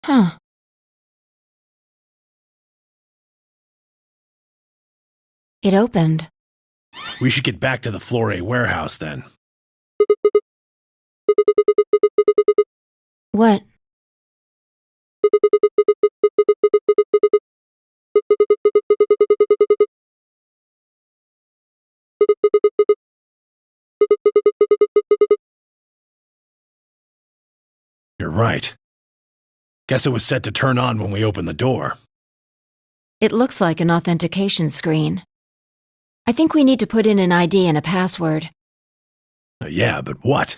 Huh. It opened. We should get back to the Flore warehouse then. What? You're right. Guess it was set to turn on when we opened the door. It looks like an authentication screen. I think we need to put in an ID and a password. Yeah, but what?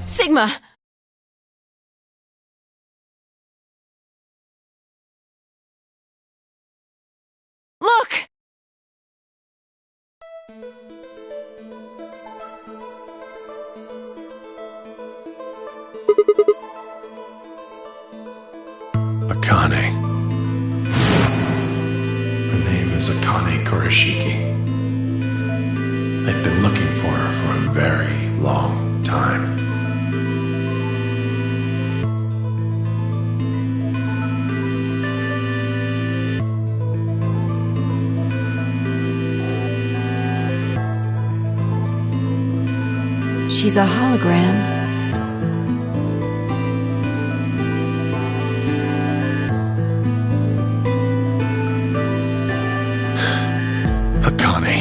Sigma! Look! Akane. Her name is Akane Kurashiki. I've been looking for her for a very long time. She's a hologram. Akane.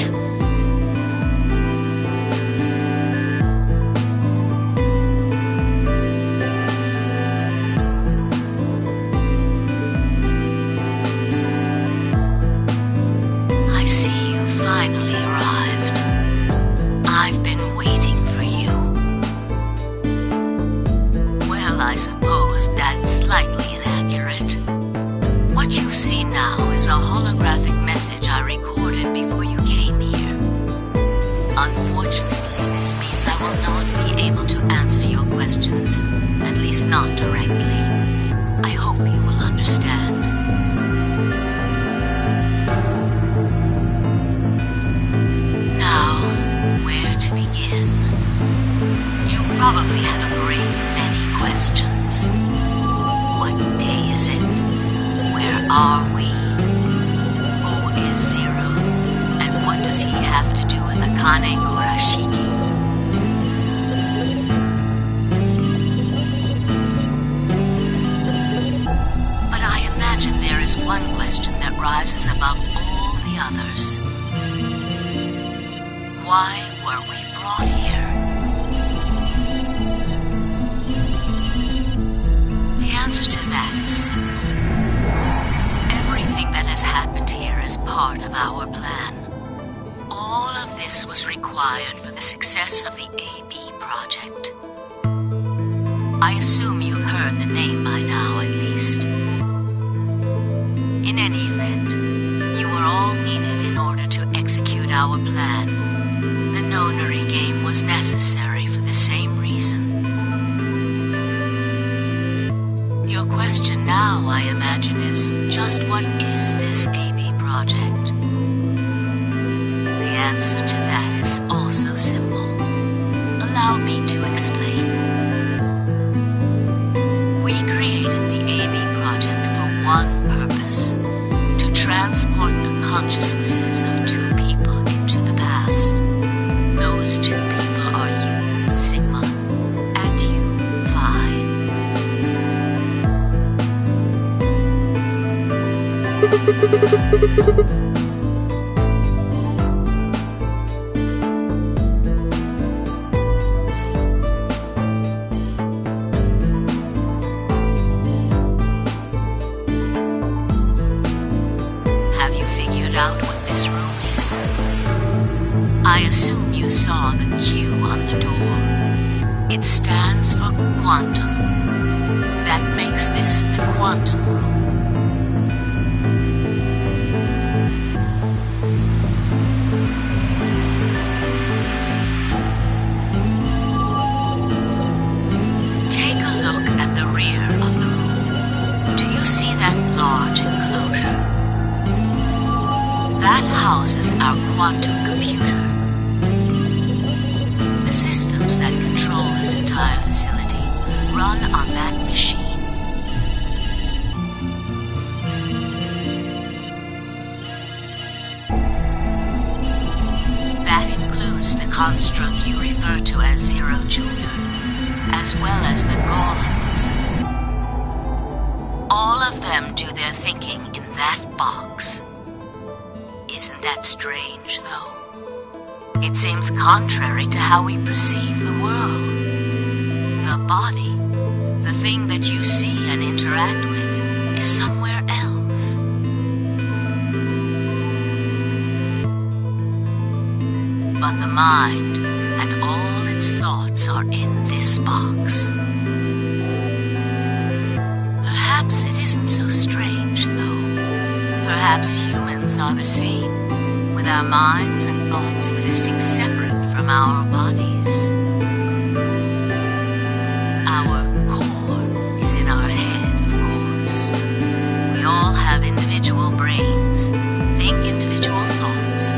I see you finally arrived. I've been waiting for you. Well, I suppose that's slightly inaccurate. What you see now is a holographic message I recorded before you came here. Unfortunately, this means I will not be able to answer your questions, at least not directly. I hope you will understand. Now, where to begin? You probably have a great many questions. What day is it? Where are we? Who is Zero? Kane Kurashiki. But I imagine there is one question that rises above all the others. Why were we brought here? The answer to that is simple. Everything that has happened here is part of our plan. All of this was required for the success of the AB project. I assume you've heard the name by now, at least. In any event, you are all needed in order to execute our plan. The Nonary game was necessary for the same reason. Your question now, I imagine, is just what is this AB project? The answer to that is also simple. Allow me to explain. We created the AB project for one purpose: to transport the consciousnesses of two people into the past. Those two people are you, Sigma, and you, Phi. Have you figured out what this room is? I assume you saw the Q on the door. It stands for quantum. That makes this the quantum room. Take a look at the rear of the room. Do you see that large enclosure? That houses our quantum computer. The systems that control this entire facility run on that machine. That includes the construct you refer to as Zero Junior, as well as the golems. All of them do their thinking in that box. Isn't that strange, though? It seems contrary to how we perceive the world. The body, the thing that you see and interact with, is somewhere else. But the mind and all its thoughts are in this box. Perhaps it isn't so strange, though. Perhaps humans are the same, with our minds and thoughts existing separate from our bodies. Our core is in our head, of course. We all have individual brains, think individual thoughts,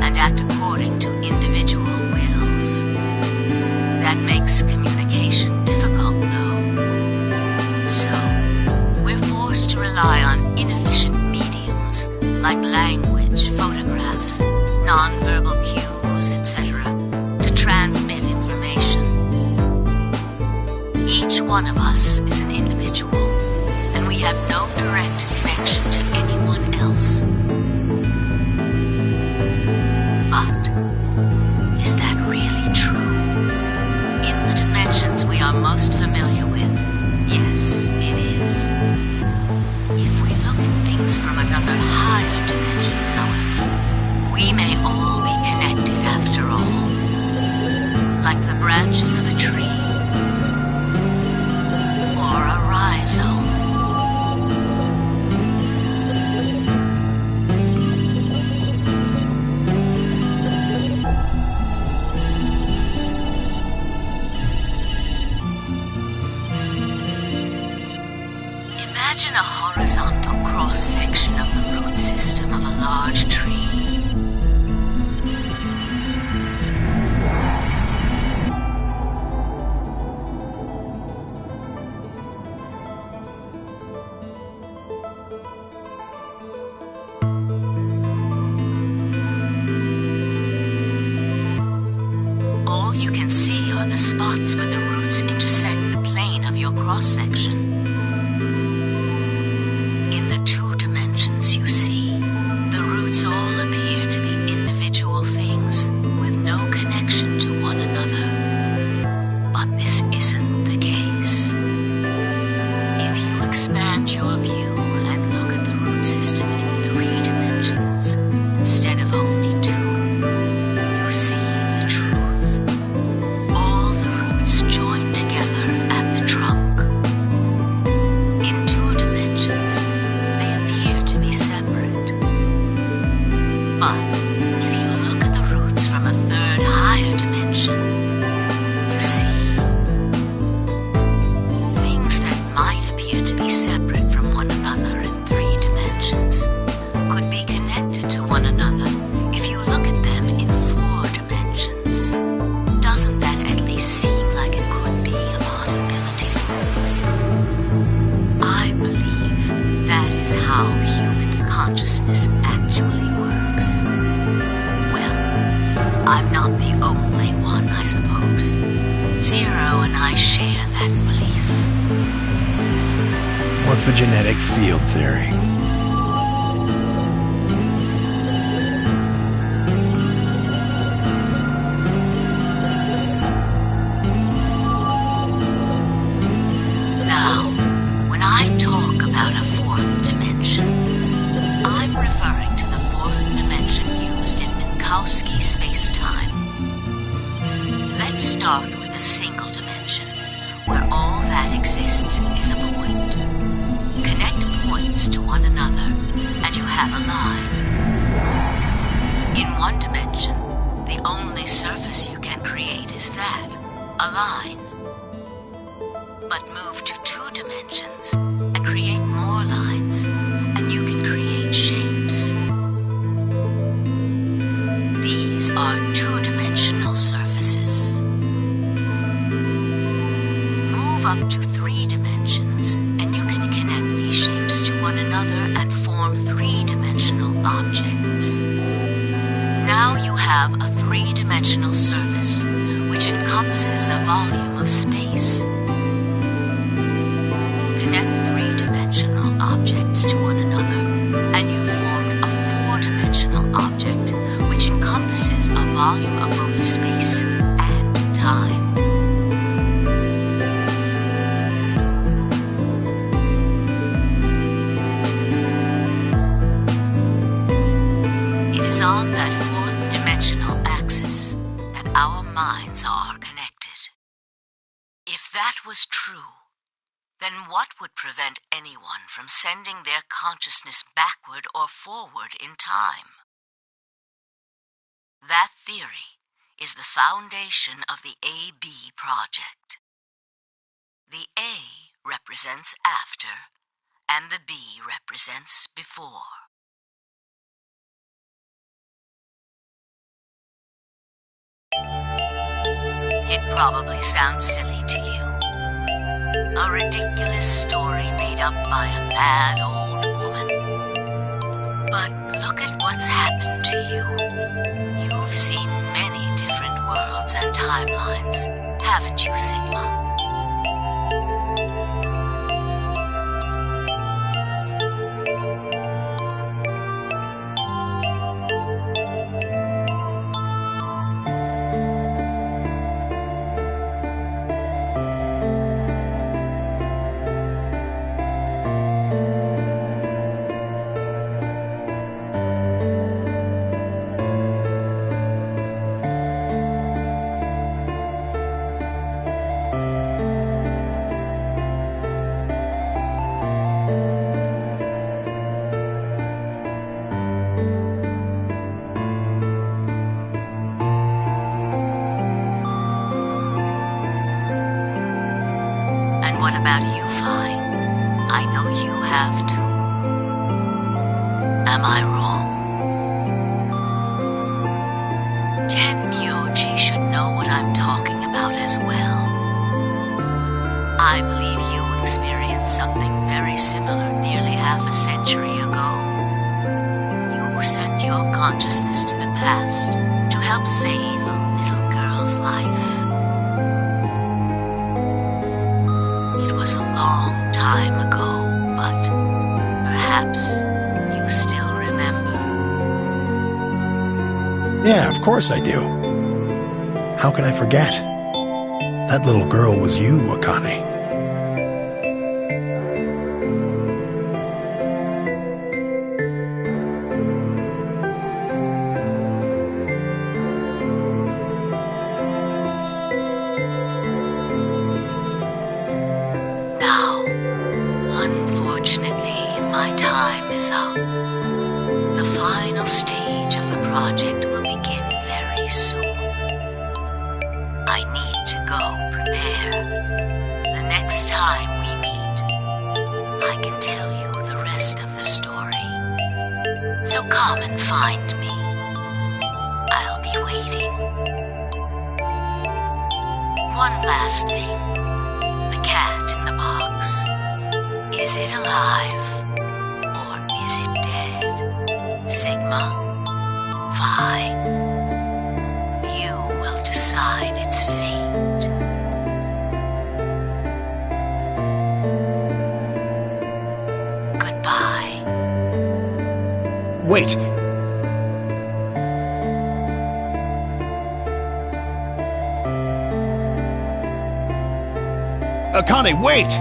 and act according to individual wills. That makes communication difficult, though. So, we're forced to rely on inefficient mediums like language, photographs, non-verbal cues, etc., to transmit information. Each one of us is an individual, and we have no direct connection to anyone else. But is that really true? In the dimensions we are most familiar with, yes, it is. If we look at things from another higher dimension, however, we may all be connected after all. Like the branches of a tree, or a rhizome. Imagine a horizontal cross-section of the root system of a large tree. the spots where the roots intersect the plane of your cross-section. In the 2 dimensions you see, the roots all appear to be individual things with no connection to one another. But this isn't the case. If you expand your view and look at the root system in 3 dimensions instead of only 2, you see the truth. All the roots join together at the trunk. In 2 dimensions, they appear to be separate. But if you look at the roots from a 3rd higher dimension, you see things that might appear to be separate from one another in 3 dimensions could be connected to one another if you look at them in 4 dimensions. Doesn't that at least seem like it could be a possibility? I believe that is how human consciousness actually works. Well, I'm not the only one, I suppose. Zero and I share that belief. Morphogenetic field theory. Now, when I talk about a 4th dimension, I'm referring to the 4th dimension used in Minkowski space-time. Let's start with a single dimension, where all that exists is a point. Connect points to one another, and you have a line. In 1 dimension, the only surface you can create is that, a line. But move to 2 dimensions and create more lines, and you can create shapes. These are 2-dimensional surfaces. Move up to 3 dimensions, and you can connect these shapes to one another and form 3-dimensional objects. Now you have a 3-dimensional surface, which encompasses a volume of space. Connect 3-dimensional objects to one another, and you've formed a 4-dimensional object, which encompasses a volume of both space and time. It is on that 4th-dimensional axis that our minds are connected. If that was true, then what would prevent anyone from sending their consciousness backward or forward in time? That theory is the foundation of the AB project. The A represents after, and the B represents before. It probably sounds silly to you. A ridiculous story made up by a mad old woman. But look at what's happened to you. You've seen many different worlds and timelines, haven't you, Sigma? And what about you, Phi? I know you have too. Am I wrong? Tenmyoji should know what I'm talking about as well. I believe you experienced something very similar nearly half a century ago. You sent your consciousness to the past to help save a little girl's life. Perhaps you still remember. Yeah, of course I do. How can I forget? That little girl was you, Akane. Now, unfortunately, my time is up. The final stage of the project will begin very soon. I need to go prepare. The next time we meet, I can tell you the rest of the story. So come and find me. I'll be waiting. One last thing. The cat in the box. Is it alive? Or is it dead? Sigma? Phi? You will decide its fate. Goodbye. Wait! Akane, wait!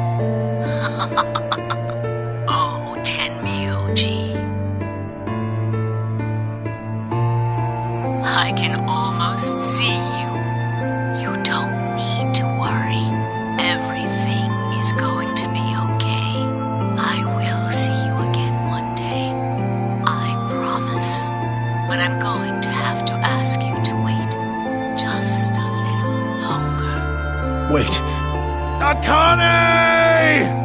Oh, Tenmyouji. I can almost see you. You don't need to worry. Everything is going to be okay. I will see you again one day. I promise. But I'm going to have to ask you to wait just a little longer. Wait! Akane!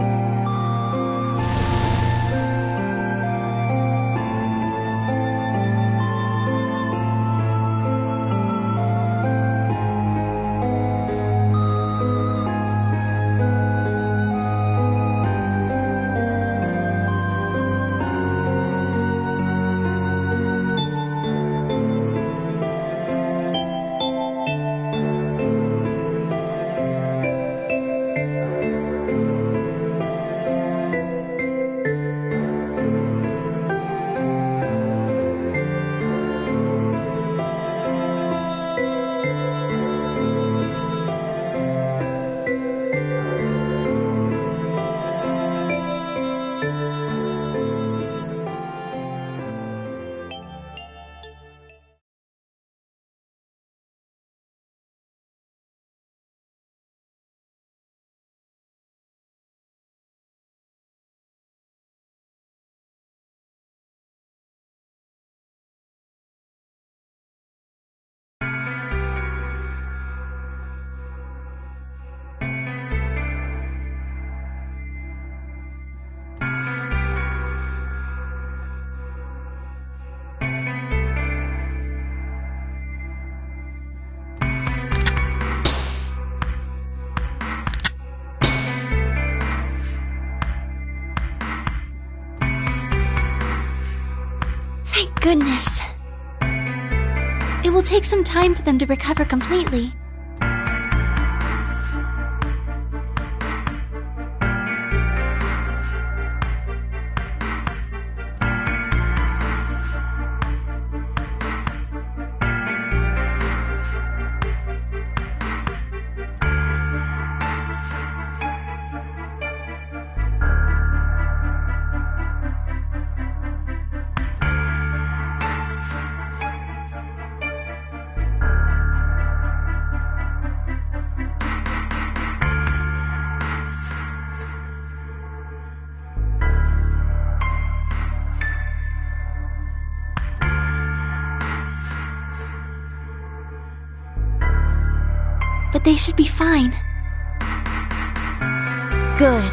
Thank goodness. It will take some time for them to recover completely. But they should be fine. Good.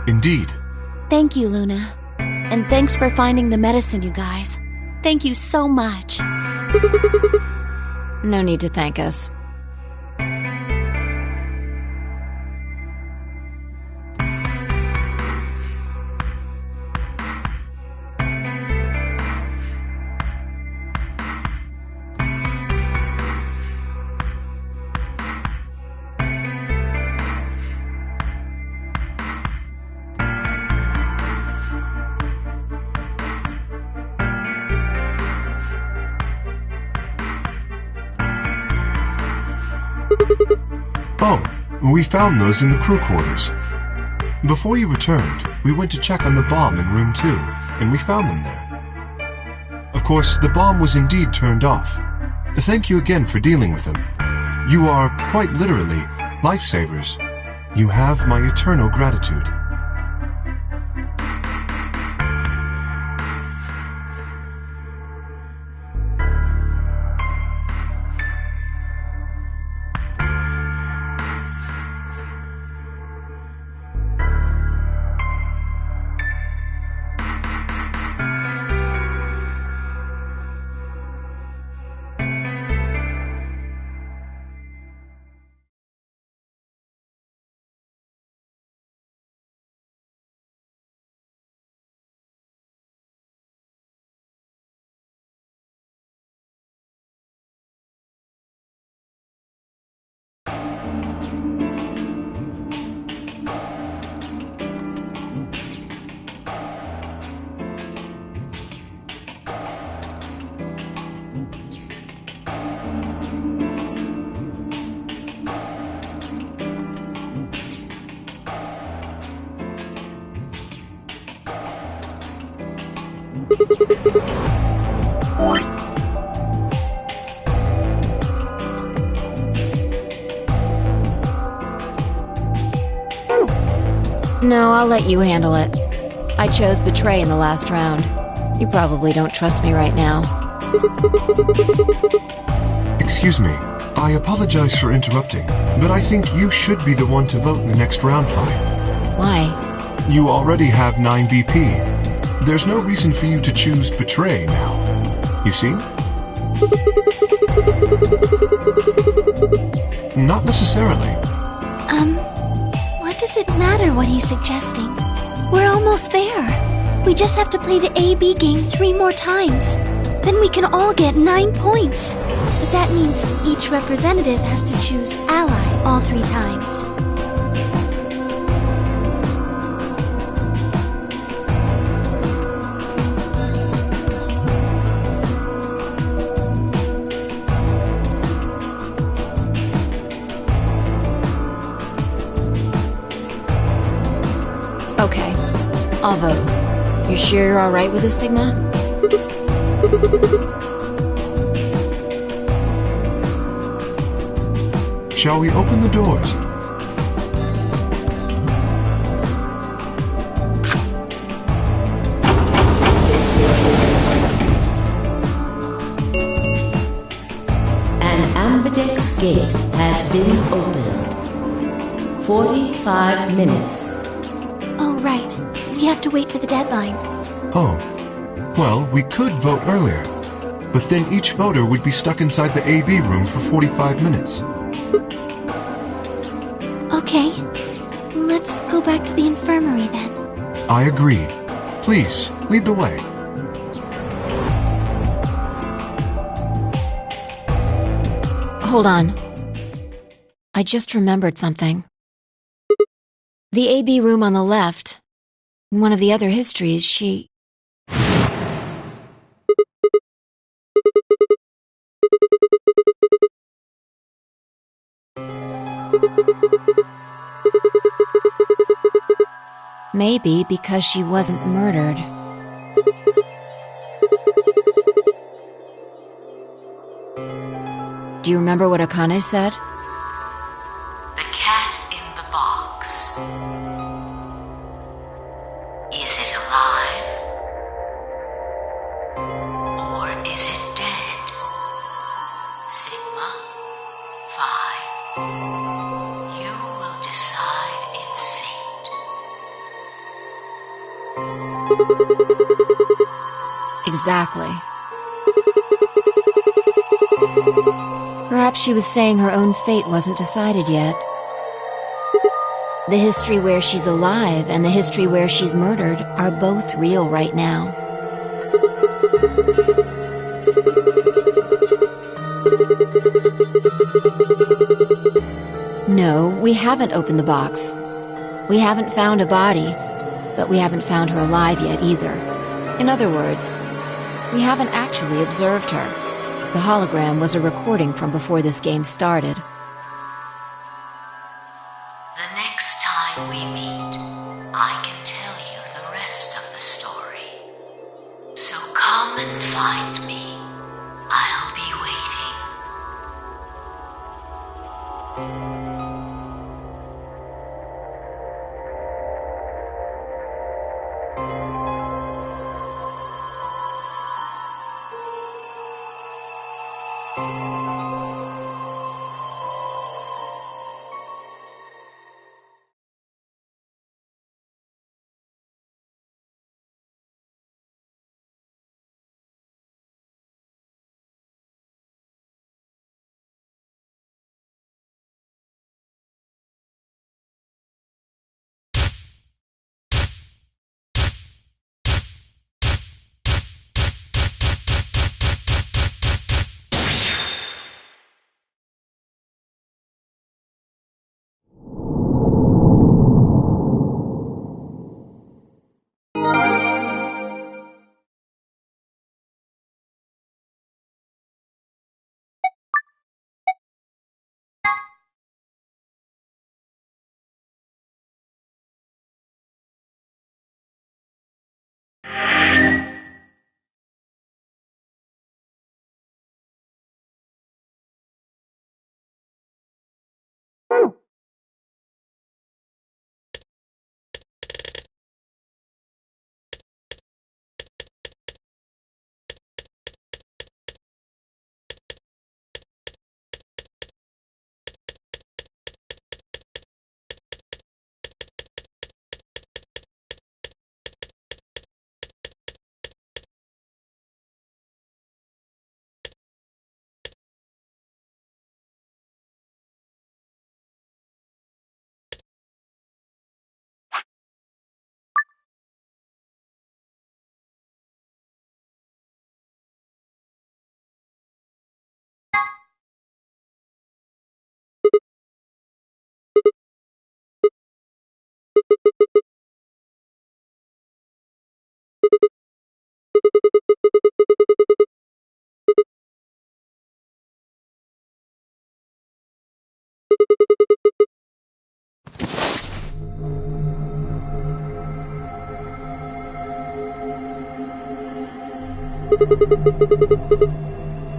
Indeed. Thank you, Luna. And thanks for finding the medicine, you guys. Thank you so much. No need to thank us. Oh, we found those in the crew quarters. Before you returned, we went to check on the bomb in room 2, and we found them there. Of course, the bomb was indeed turned off. Thank you again for dealing with them. You are, quite literally, lifesavers. You have my eternal gratitude. No, I'll let you handle it. I chose Betray in the last round. You probably don't trust me right now. Excuse me, I apologize for interrupting, but I think you should be the one to vote in the next round fight. Why? You already have 9 BP. There's no reason for you to choose Betray now. You see? Not necessarily. What does it matter what he's suggesting? We're almost there. We just have to play the A-B game 3 more times. Then we can all get 9 points. But that means each representative has to choose ally all 3 times. Okay, I'll vote. You sure you're alright with this, Sigma? Shall we open the doors? An ambidex gate has been opened. 45 minutes. Oh, right. We have to wait for the deadline. Oh. Well, we could vote earlier, but then each voter would be stuck inside the AB room for 45 minutes. Okay. Let's go back to the infirmary then. I agree. Please, lead the way. Hold on. I just remembered something. The AB room on the left. In one of the other histories, she... Maybe because she wasn't murdered. Do you remember what Akane said? The cat in the box. Is it alive? Or is it dead? Sigma, Phi. You will decide its fate. Exactly. Perhaps she was saying her own fate wasn't decided yet. The history where she's alive and the history where she's murdered are both real right now. No, we haven't opened the box. We haven't found a body, but we haven't found her alive yet either. In other words, we haven't actually observed her. The hologram was a recording from before this game started.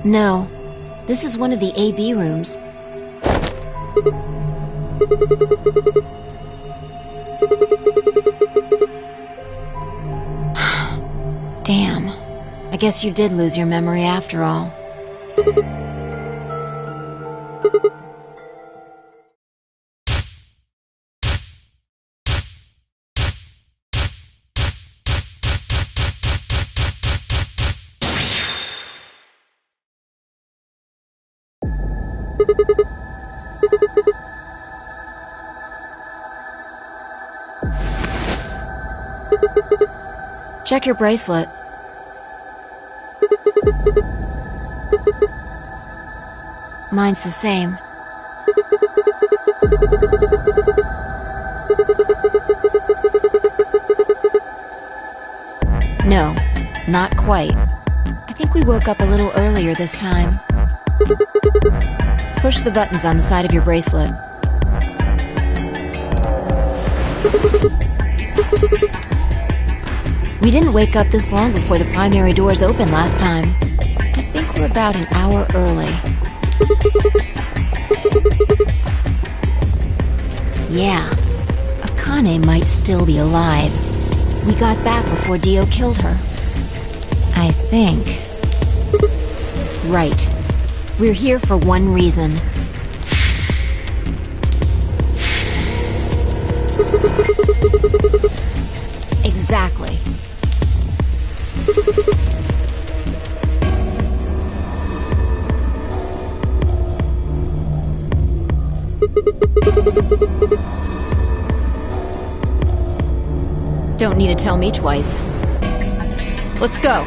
No, this is one of the AB rooms. Damn. I guess you did lose your memory after all. Check your bracelet. Mine's the same. No, not quite. I think we woke up a little earlier this time. Push the buttons on the side of your bracelet. We didn't wake up this long before the primary doors opened last time. I think we're about an hour early. Yeah, Akane might still be alive. We got back before Dio killed her. I think. Right. We're here for one reason. Exactly. Don't need to tell me twice. Let's go.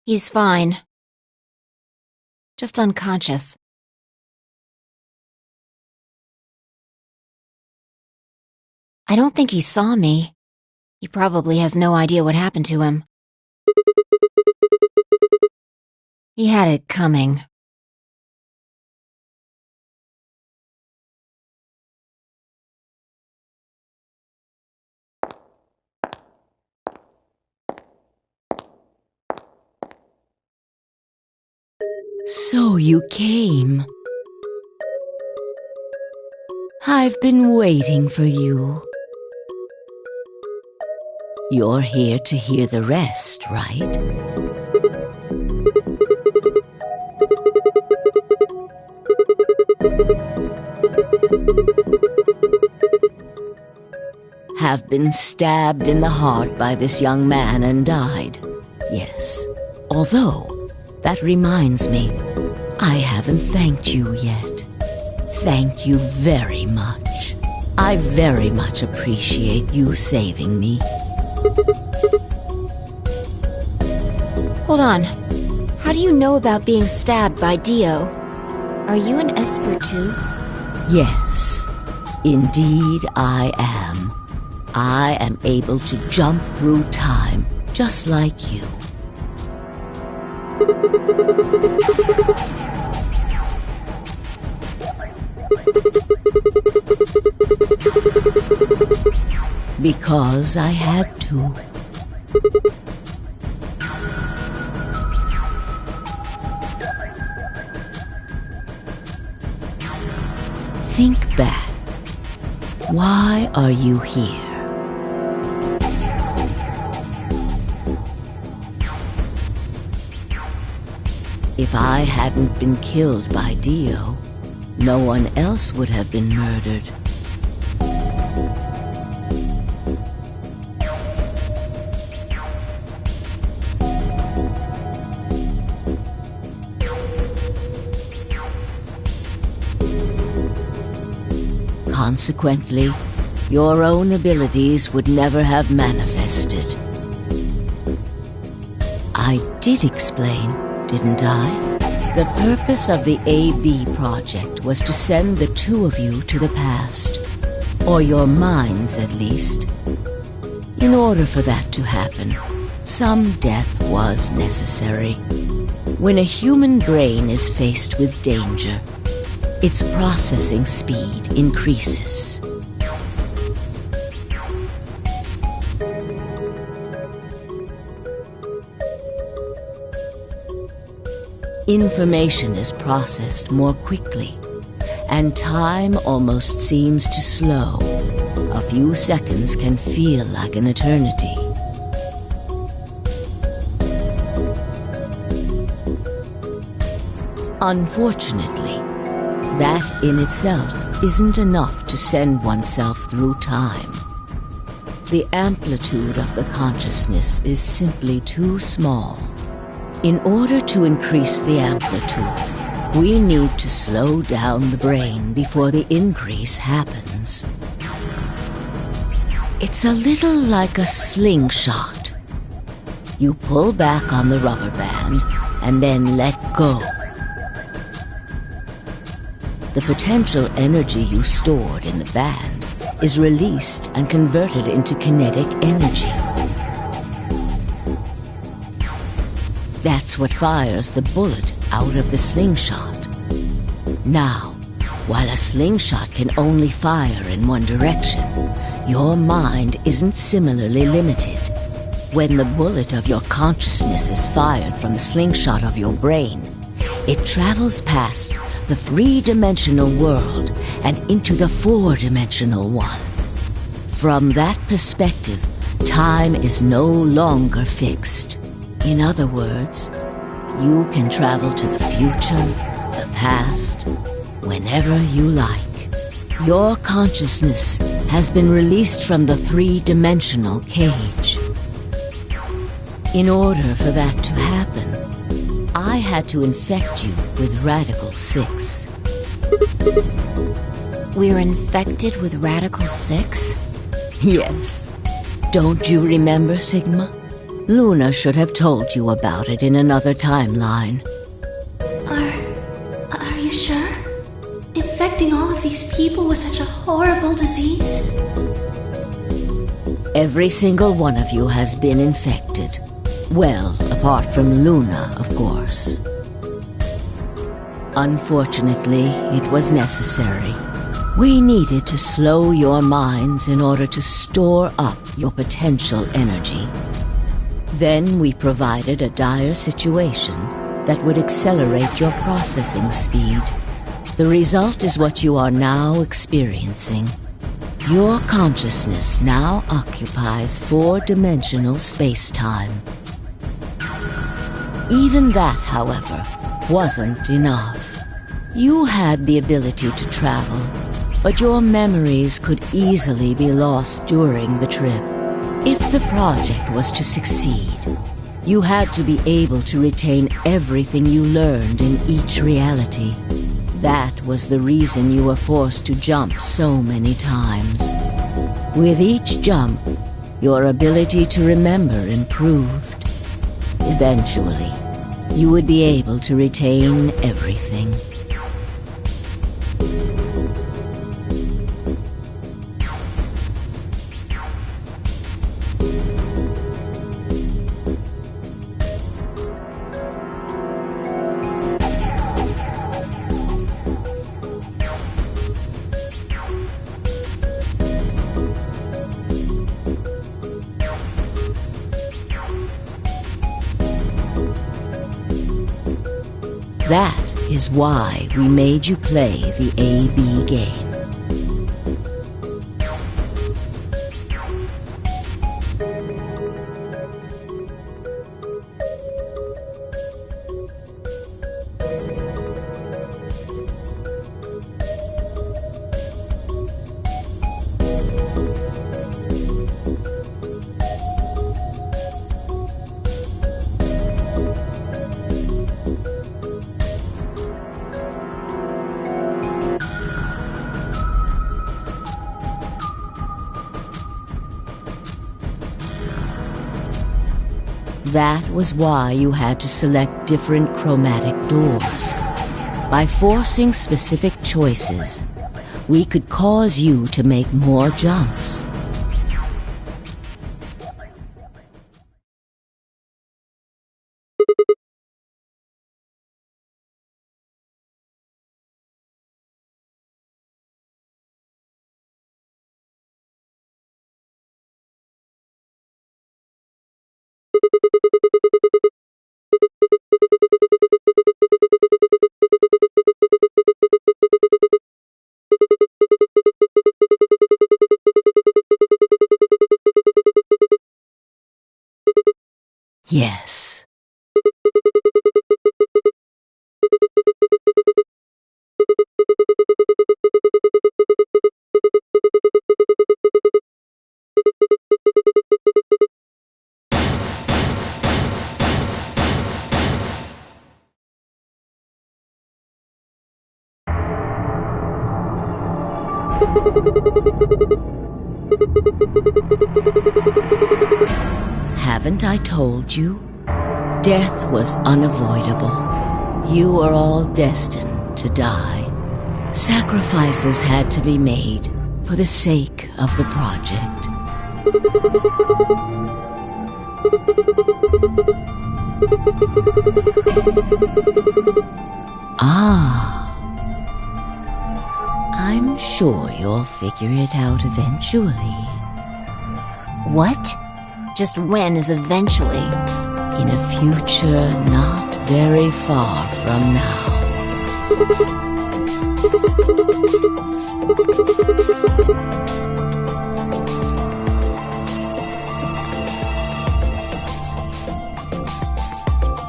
He's fine. Just unconscious. I don't think he saw me. He probably has no idea what happened to him. He had it coming. So you came. I've been waiting for you. You're here to hear the rest, right? Have been stabbed in the heart by this young man and died. Yes. Although, that reminds me, I haven't thanked you yet. Thank you very much. I very much appreciate you saving me. Hold on. How do you know about being stabbed by Dio? Are you an Esper too? Yes, indeed I am. I am able to jump through time, just like you. Because I had to. Think back. Why are you here? If I hadn't been killed by Dio, no one else would have been murdered. Consequently, your own abilities would never have manifested. I did explain, didn't I? The purpose of the AB project was to send the two of you to the past, or your minds at least. In order for that to happen, some death was necessary. When a human brain is faced with danger, its processing speed increases. Information is processed more quickly, and time almost seems to slow. A few seconds can feel like an eternity. Unfortunately, that in itself isn't enough to send oneself through time. The amplitude of the consciousness is simply too small. In order to increase the amplitude, we need to slow down the brain before the increase happens. It's a little like a slingshot. You pull back on the rubber band and then let go. The potential energy you stored in the band is released and converted into kinetic energy. That's what fires the bullet out of the slingshot. Now, while a slingshot can only fire in one direction, your mind isn't similarly limited. When the bullet of your consciousness is fired from the slingshot of your brain, it travels past the three-dimensional world and into the four-dimensional one. From that perspective, time is no longer fixed. In other words, you can travel to the future, the past, whenever you like. Your consciousness has been released from the three-dimensional cage. In order for that to happen, I had to infect you with Radical 6. We're infected with Radical 6? Yes. Don't you remember, Sigma? Luna should have told you about it in another timeline. Are you sure? Infecting all of these people with such a horrible disease? Every single one of you has been infected. Well, apart from Luna, of course. Unfortunately, it was necessary. We needed to slow your minds in order to store up your potential energy. Then we provided a dire situation that would accelerate your processing speed. The result is what you are now experiencing. Your consciousness now occupies four-dimensional space-time. Even that, however, wasn't enough. You had the ability to travel, but your memories could easily be lost during the trip. If the project was to succeed, you had to be able to retain everything you learned in each reality. That was the reason you were forced to jump so many times. With each jump, your ability to remember improved. Eventually, you would be able to retain everything. That is why we made you play the AB game. That was why you had to select different chromatic doors. By forcing specific choices, we could cause you to make more jumps. Yes. Haven't I told you? Death was unavoidable. You are all destined to die. Sacrifices had to be made for the sake of the project. Ah. I'm sure you'll figure it out eventually. What? Just when is eventually? In a future not very far from now.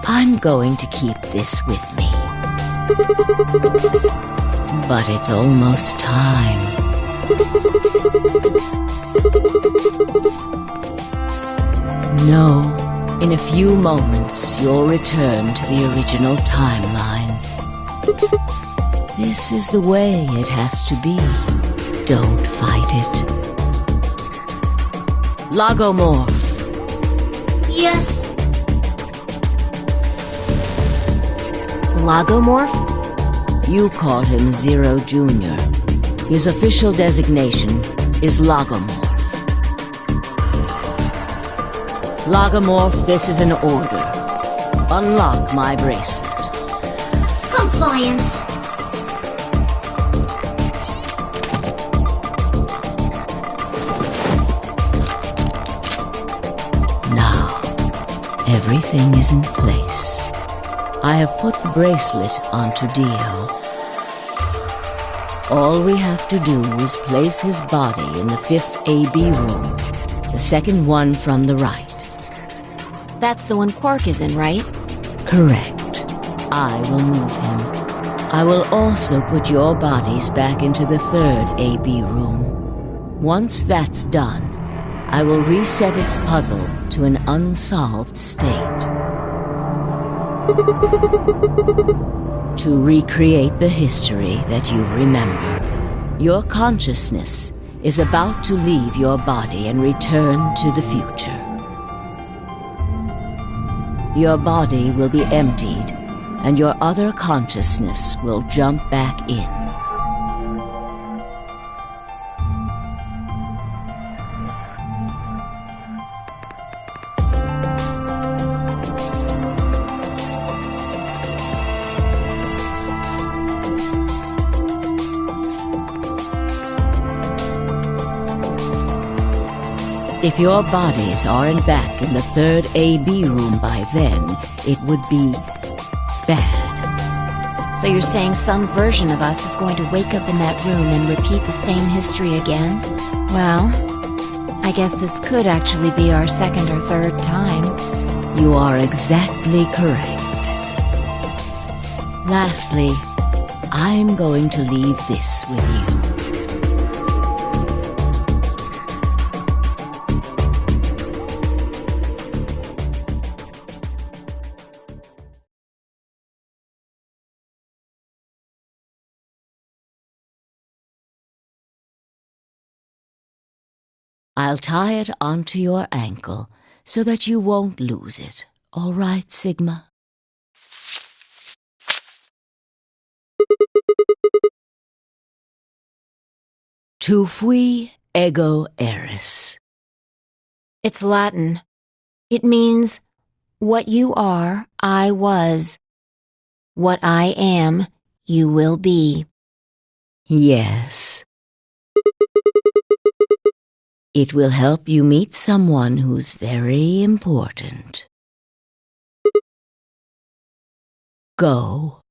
I'm going to keep this with me. But it's almost time. No, in a few moments you'll return to the original timeline. This is the way it has to be. Don't fight it. Logomorph. Yes. Logomorph? You call him Zero Jr. His official designation is Logomorph. Logomorph, this is an order. Unlock my bracelet. Compliance. Now, everything is in place. I have put the bracelet onto Dio. All we have to do is place his body in the 5th AB room, the second one from the right. That's the one Quark is in, right? Correct. I will move him. I will also put your bodies back into the 3rd AB room. Once that's done, I will reset its puzzle to an unsolved state. To recreate the history that you remember, your consciousness is about to leave your body and return to the future. Your body will be emptied, and your other consciousness will jump back in. If your bodies aren't back in the 3rd AB room by then, it would be bad. So you're saying some version of us is going to wake up in that room and repeat the same history again? Well, I guess this could actually be our 2nd or 3rd time. You are exactly correct. Lastly, I'm going to leave this with you. I'll tie it onto your ankle so that you won't lose it. All right, Sigma? Tu fui ego eris. It's Latin. It means, what you are, I was. What I am, you will be. Yes. It will help you meet someone who's very important. Go.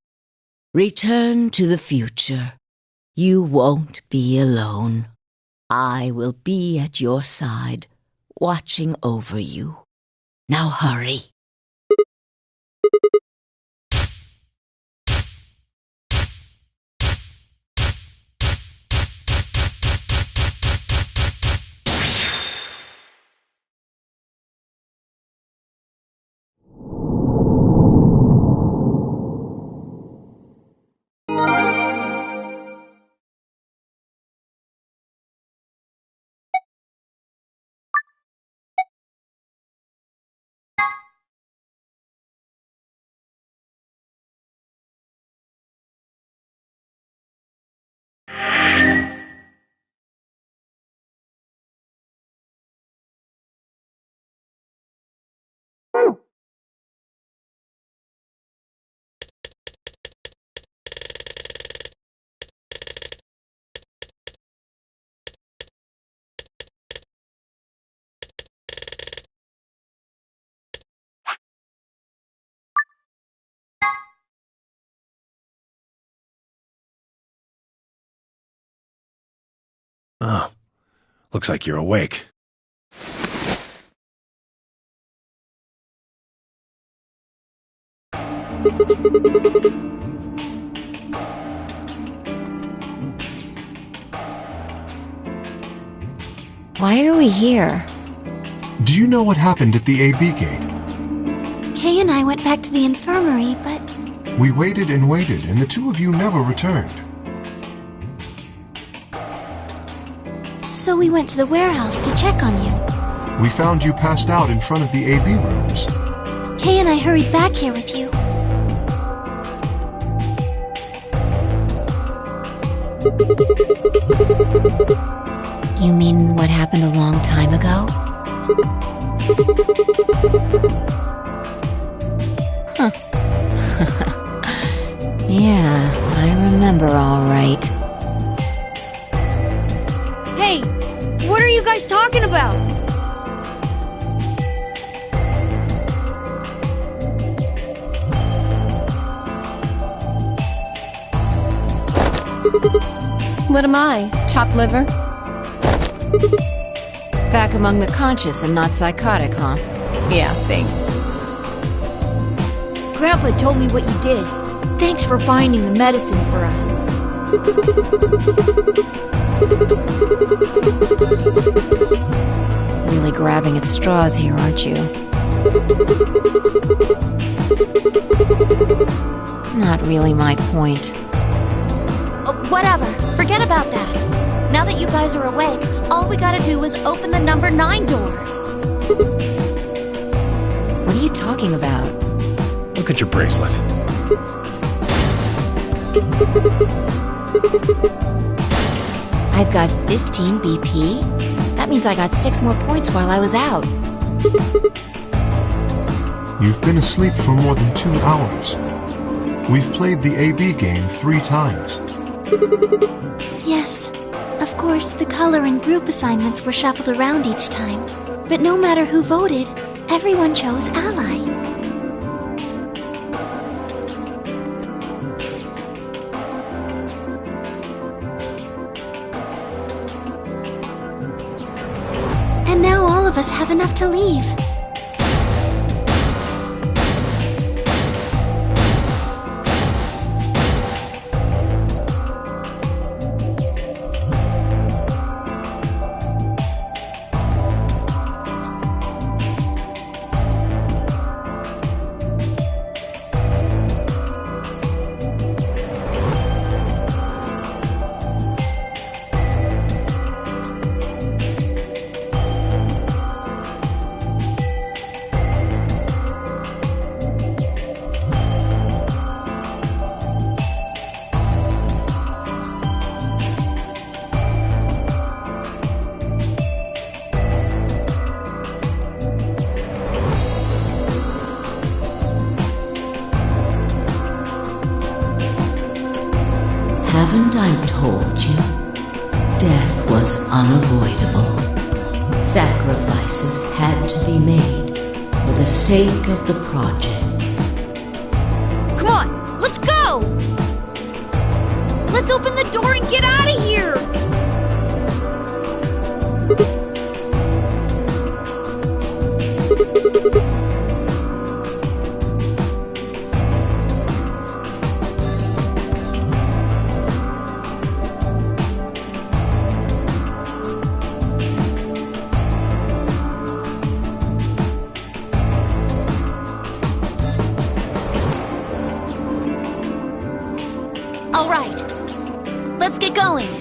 Return to the future. You won't be alone. I will be at your side, watching over you. Now hurry. Oh, looks like you're awake. Why are we here? Do you know what happened at the AB gate? Kay and I went back to the infirmary, but We waited and waited, and the two of you never returned. so we went to the warehouse to check on you. We found you passed out in front of the AB rooms. Kay and I hurried back here with you. You mean what happened a long time ago? Huh. Yeah, I remember all right. Hey, what are you guys talking about? What am I? Chopped liver? Back among the conscious and not psychotic, huh? Yeah, thanks. Grandpa told me what you did. Thanks for finding the medicine for us. Really grabbing at straws here, aren't you? Not really my point. Whatever. Forget about that. Now that you guys are awake, all we gotta do is open the number 9 door. What are you talking about? Look at your bracelet. I've got 15 BP? That means I got 6 more points while I was out. You've been asleep for more than 2 hours. We've played the AB game 3 times. Yes. Of course, the color and group assignments were shuffled around each time. But no matter who voted, everyone chose Ally. And now all of us have enough to leave. Haven't I told you? Death was unavoidable. Sacrifices had to be made for the sake of the project. Come on, let's go! Let's open the door and get out of here! All right. Let's get going.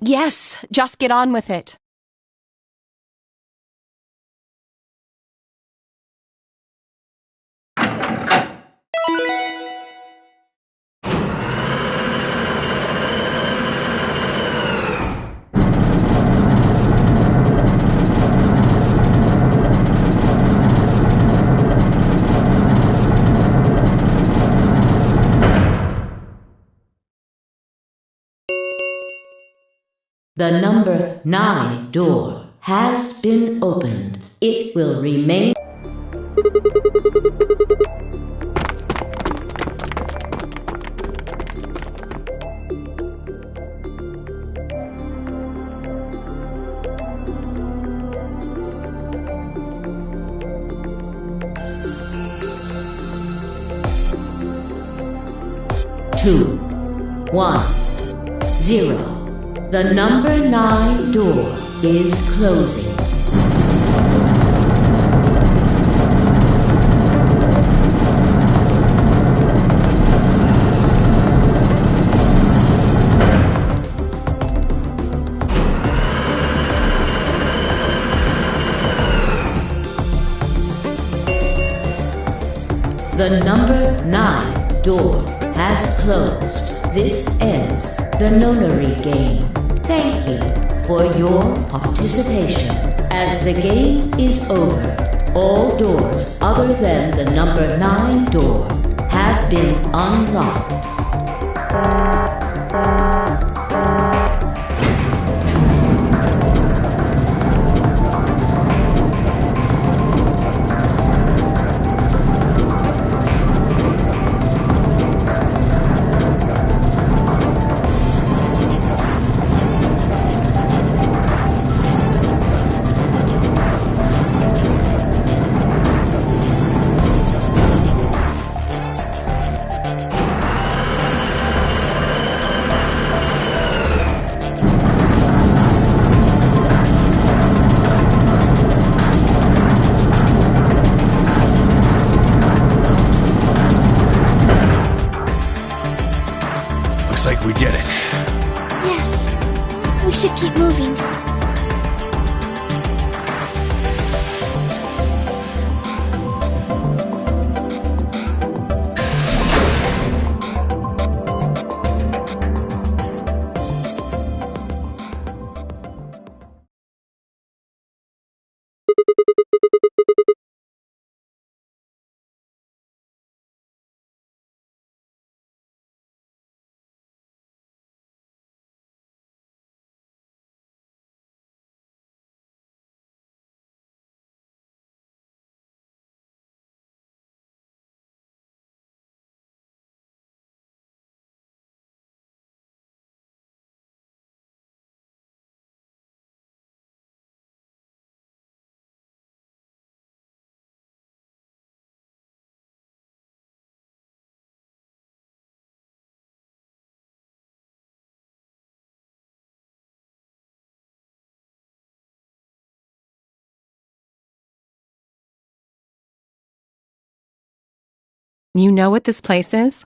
Yes, just get on with it. The number 9 door has been opened. It will remain. Two, 1, 0. The number 9 door is closing. The number 9 door has closed. This ends the Nonary game. Thank you for your participation. As the game is over, all doors other than the number 9 door have been unlocked. Looks like we did it. Yes. We should keep moving. You know what this place is?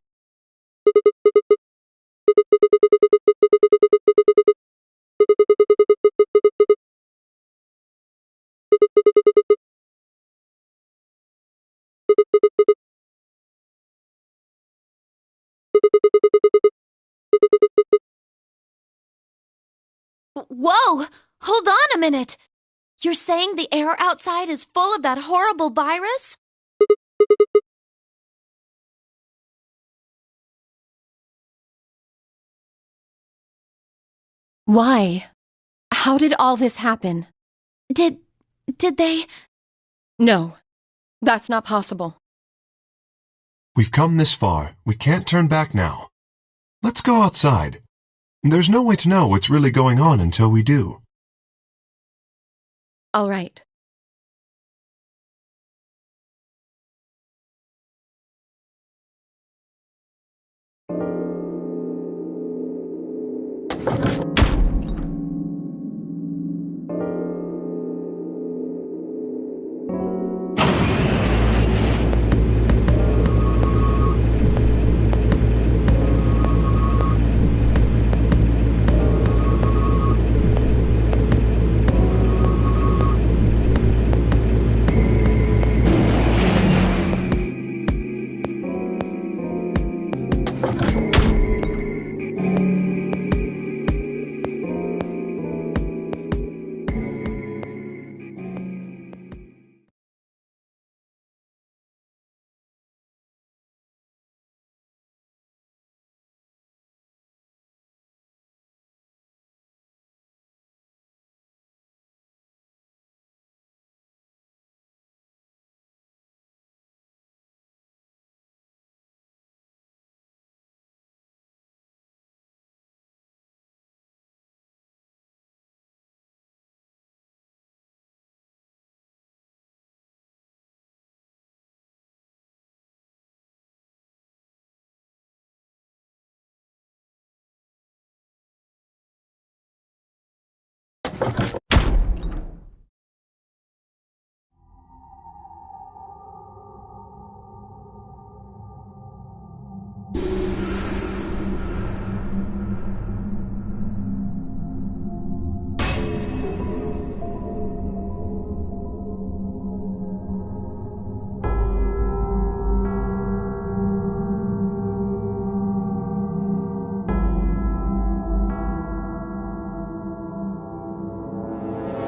Whoa! Hold on a minute! You're saying the air outside is full of that horrible virus? Why? How did all this happen? Did they... No, that's not possible. We've come this far. We can't turn back now. Let's go outside. There's no way to know what's really going on until we do. All right.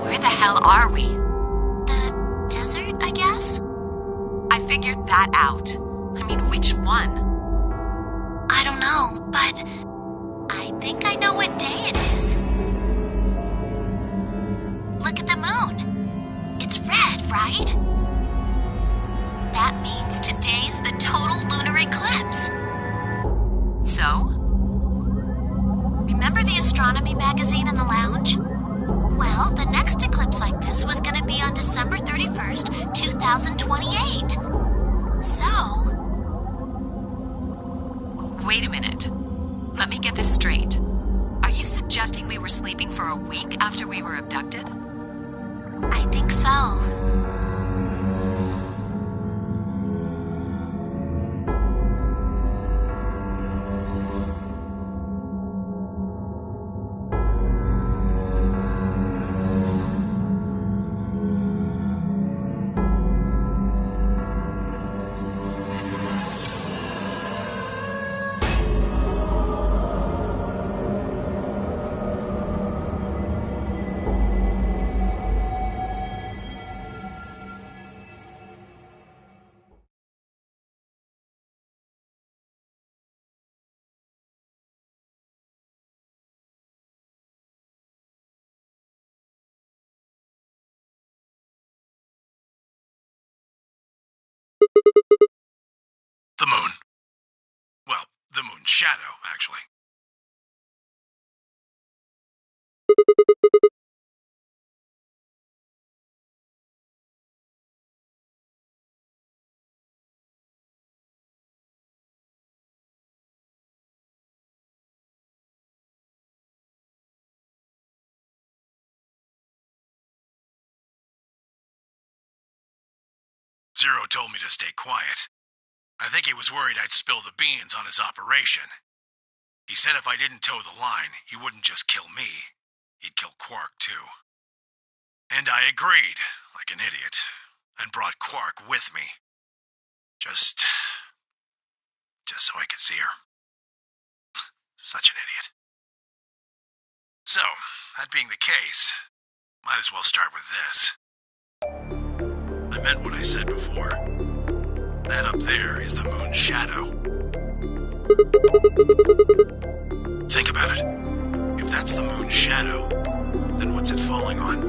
Where the hell are we? The desert, I guess? I figured that out. I mean, which one? I don't know, but I think I know what day it is. Look at the moon. It's red, right? That means today's the total lunar eclipse. So? Remember the astronomy magazine in the lounge? Well, the next eclipse like this was going to be on December 31st, 2028. So... Wait a minute. Let me get this straight. Are you suggesting we were sleeping for a week after we were abducted? I think so. The moon. Well, the moon's shadow, actually. Zero told me to stay quiet. I think he was worried I'd spill the beans on his operation. He said if I didn't toe the line, he wouldn't just kill me. He'd kill Quark, too. And I agreed, like an idiot, and brought Quark with me. Just so I could see her. Such an idiot. So, that being the case, might as well start with this. I meant what I said before. That up there is the moon's shadow. Think about it. If that's the moon's shadow, then what's it falling on?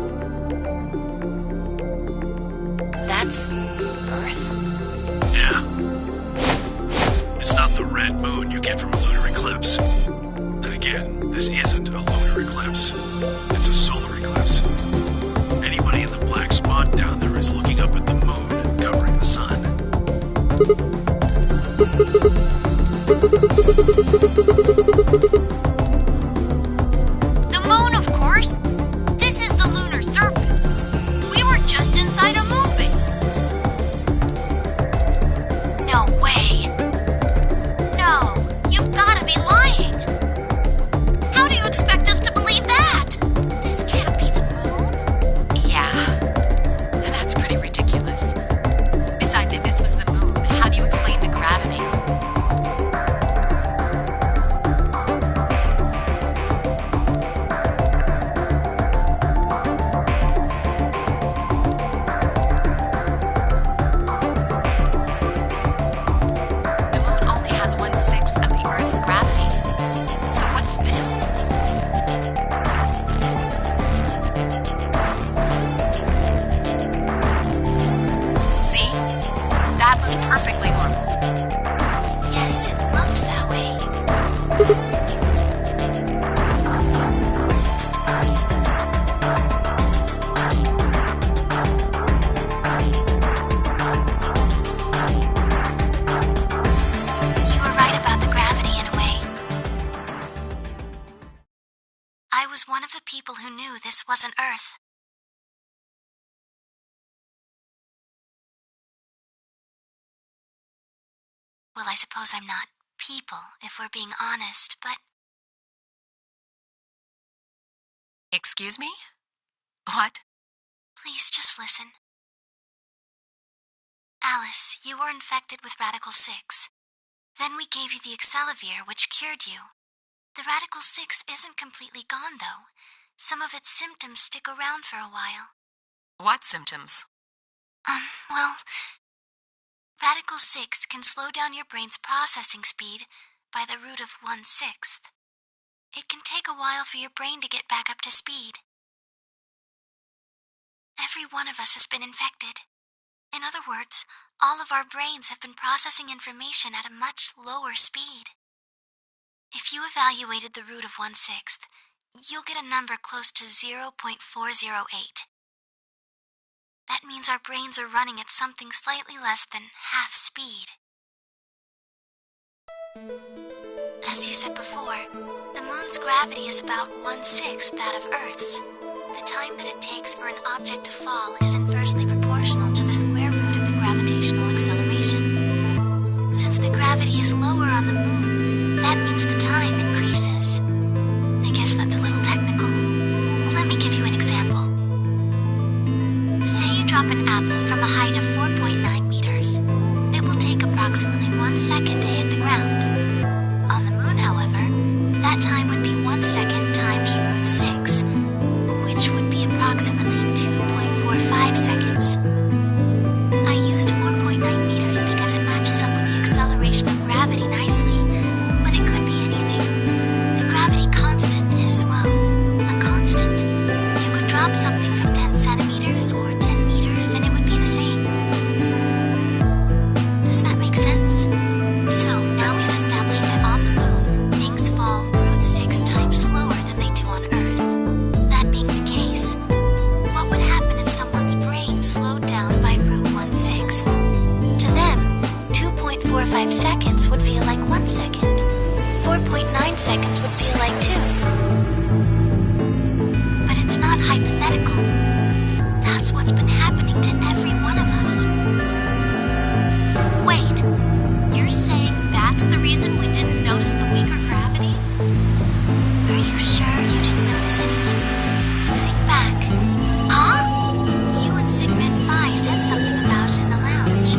That's Earth? Yeah. It's not the red moon you get from a lunar eclipse. Then again, this isn't a lunar eclipse. It's a solar eclipse. Anybody in the black spot down there is looking up at the moon covering the sun. The moon, of course. This is the lunar surface. We were just inside a moon base. No way. No, you've got to be lying. How do you expect us to believe that? This can't be the moon. Yeah. That's pretty ridiculous. Besides, if this was the moon, how do you explain the gravity? The moon only has 1/6 of the Earth's gravity. So what's this? See? That looked perfectly normal. Yes, it looked that way. You were right about the gravity in a way. I was one of the people who knew this wasn't Earth. Well, I suppose I'm not people, if we're being honest, but... Excuse me? What? Please just listen. Alice, you were infected with Radical 6. Then we gave you the Accelavir, which cured you. The Radical 6 isn't completely gone, though. Some of its symptoms stick around for a while. What symptoms? Well, Radical 6 can slow down your brain's processing speed by the root of 1/6. It can take a while for your brain to get back up to speed. Every one of us has been infected. In other words, all of our brains have been processing information at a much lower speed. If you evaluated the root of 1/6, you'll get a number close to 0.408. That means our brains are running at something slightly less than half speed. As you said before, the moon's gravity is about 1/6 that of Earth's. The time that it takes for an object to fall is inversely proportional to the square root of the gravitational acceleration. Since the gravity is lower on the moon, that means the time increases. I guess that's a little technical. Let me give you an example. Say you drop an apple from a height of 4.9 meters. It will take approximately 1 second to hit the ground. On the moon, however, that time would be 1 second times root 6, which would be approximately 2.45 seconds. I used 4.9 meters because it matches up with the acceleration of gravity nicely, but it could be anything. The gravity constant is, well, a constant. You could drop something from 10 centimeters or 10 meters and it would be the same. Does that make sense? So now we've established that on the moon, things fall root 6 times slower than they do on Earth. That being the case, what would happen if someone's brain slowed down by root 1/6? To them, 2.45 seconds would feel like 1 second. 4.9 seconds would feel like 2. But it's not hypothetical. That's what's been happening to every one of us. Wait, you're saying that's the reason we didn't notice the weaker gravity? Are you sure you didn't notice anything? Think back. Huh? You and Sigmund Phi said something about it in the lounge.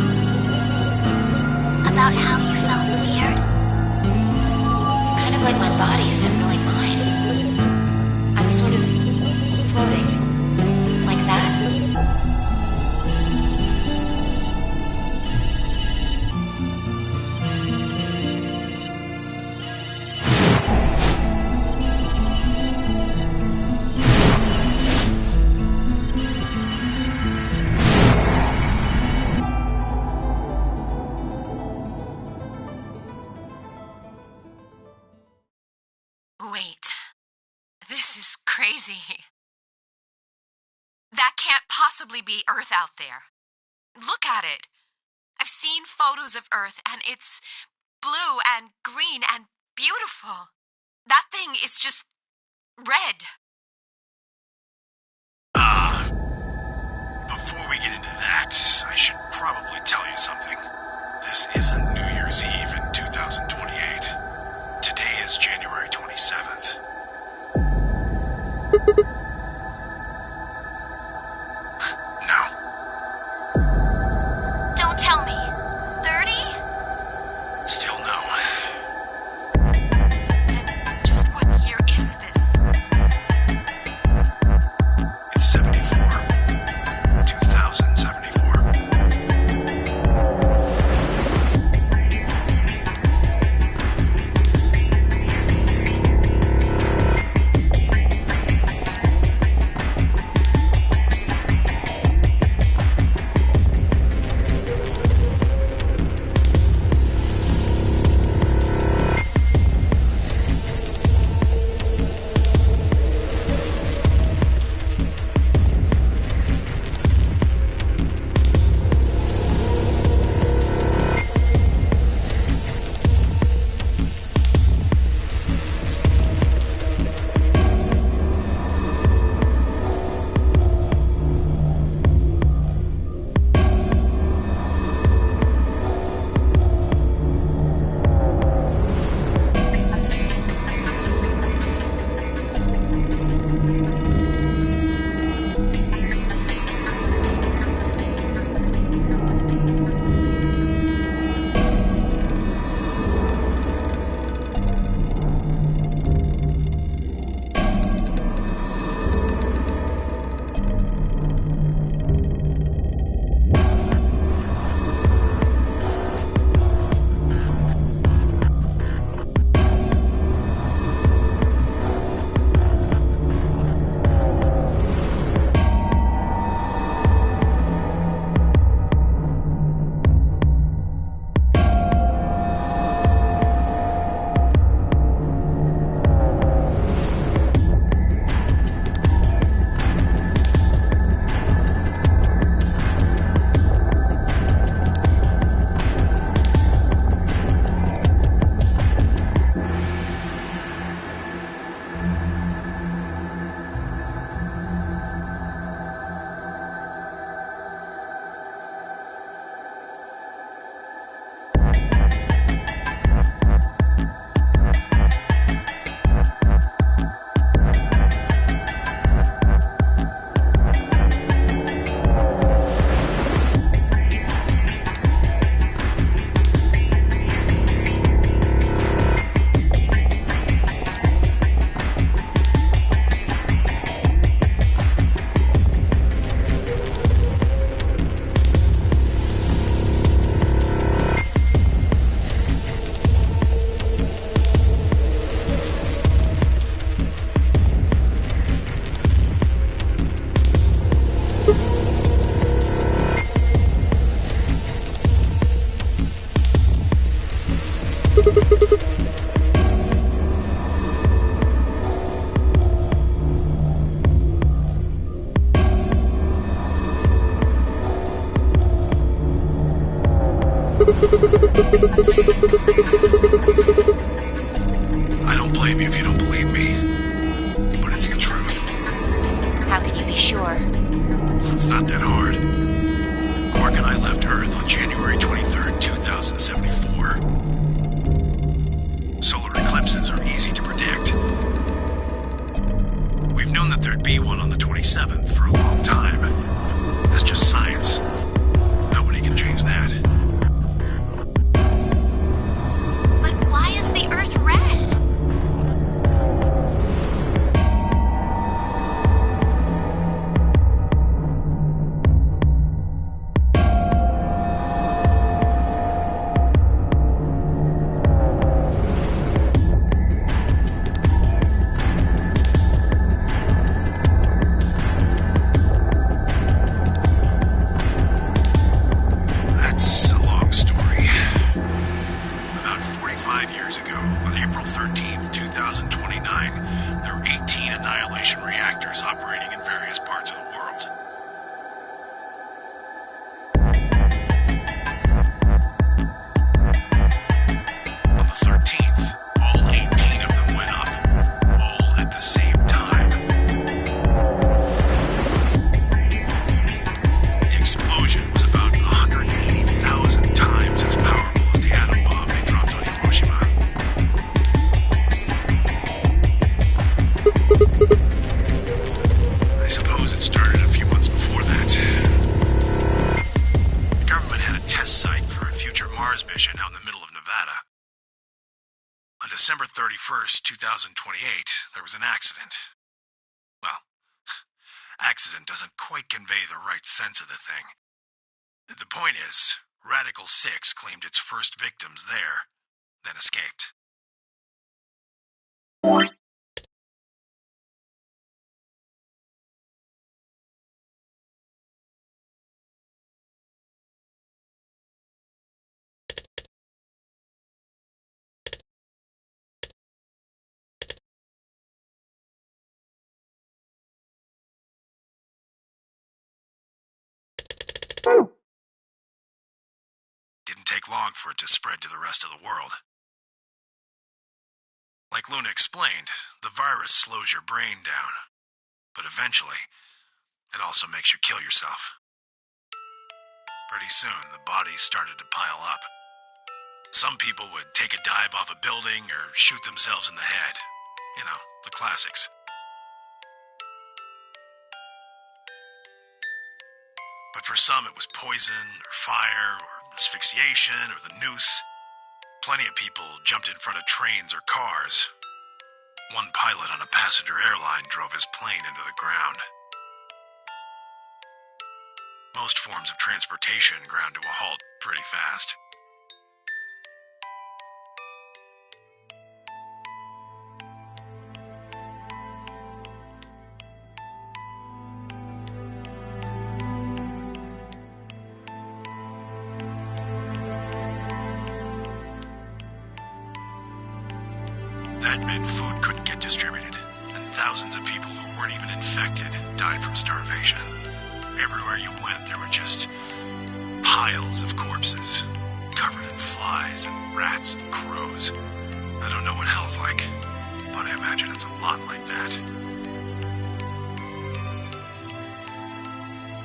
About how you felt weird. It's kind of like my body isn't really mine. I'm sort of floating. Like that. Wait. This is crazy. That can't possibly be Earth out there. Look at it. I've seen photos of Earth and it's blue and green and beautiful. That thing is just red. Before we get into that, I should probably tell you something. This isn't New Year's Eve in 2028. Today is January 27th. No. Don't tell me. 30? Still no. And just what year is this? It's 74. 2074. I don't blame you if you don't believe me, but it's the truth. How can you be sure? It's not that hard. Quark and I left Earth on January 23rd, 2074. Solar eclipses are easy to predict. We've known that there'd be one on the 27th for a long time. That's just science. Nobody can change that. But why is the Earth red? That's a long story. About 45 years ago, on April 13th, 2029, there were 18 annihilation reactors operating in various parts of the world. On the 13th, all 18 of them went up, all at the same time. The explosion was about 180,000 times as powerful as the atom bomb they dropped on Hiroshima. I suppose it started a few months before that. The government had a test site for a future Mars mission out in the middle of Nevada. On December 31st, 2028, there was an accident. Well, accident doesn't quite convey the right sense of the thing. The point is, Radical 6 claimed its first victims there, then escaped. Didn't take long for it to spread to the rest of the world. Like Luna explained, the virus slows your brain down. But eventually, it also makes you kill yourself. Pretty soon, the bodies started to pile up. Some people would take a dive off a building or shoot themselves in the head. You know, the classics. But for some, it was poison, or fire, or asphyxiation, or the noose. Plenty of people jumped in front of trains or cars. One pilot on a passenger airline drove his plane into the ground. Most forms of transportation ground to a halt pretty fast. That meant food couldn't get distributed, and thousands of people who weren't even infected died from starvation. Everywhere you went, there were just piles of corpses, covered in flies and rats and crows. I don't know what hell's like, but I imagine it's a lot like that.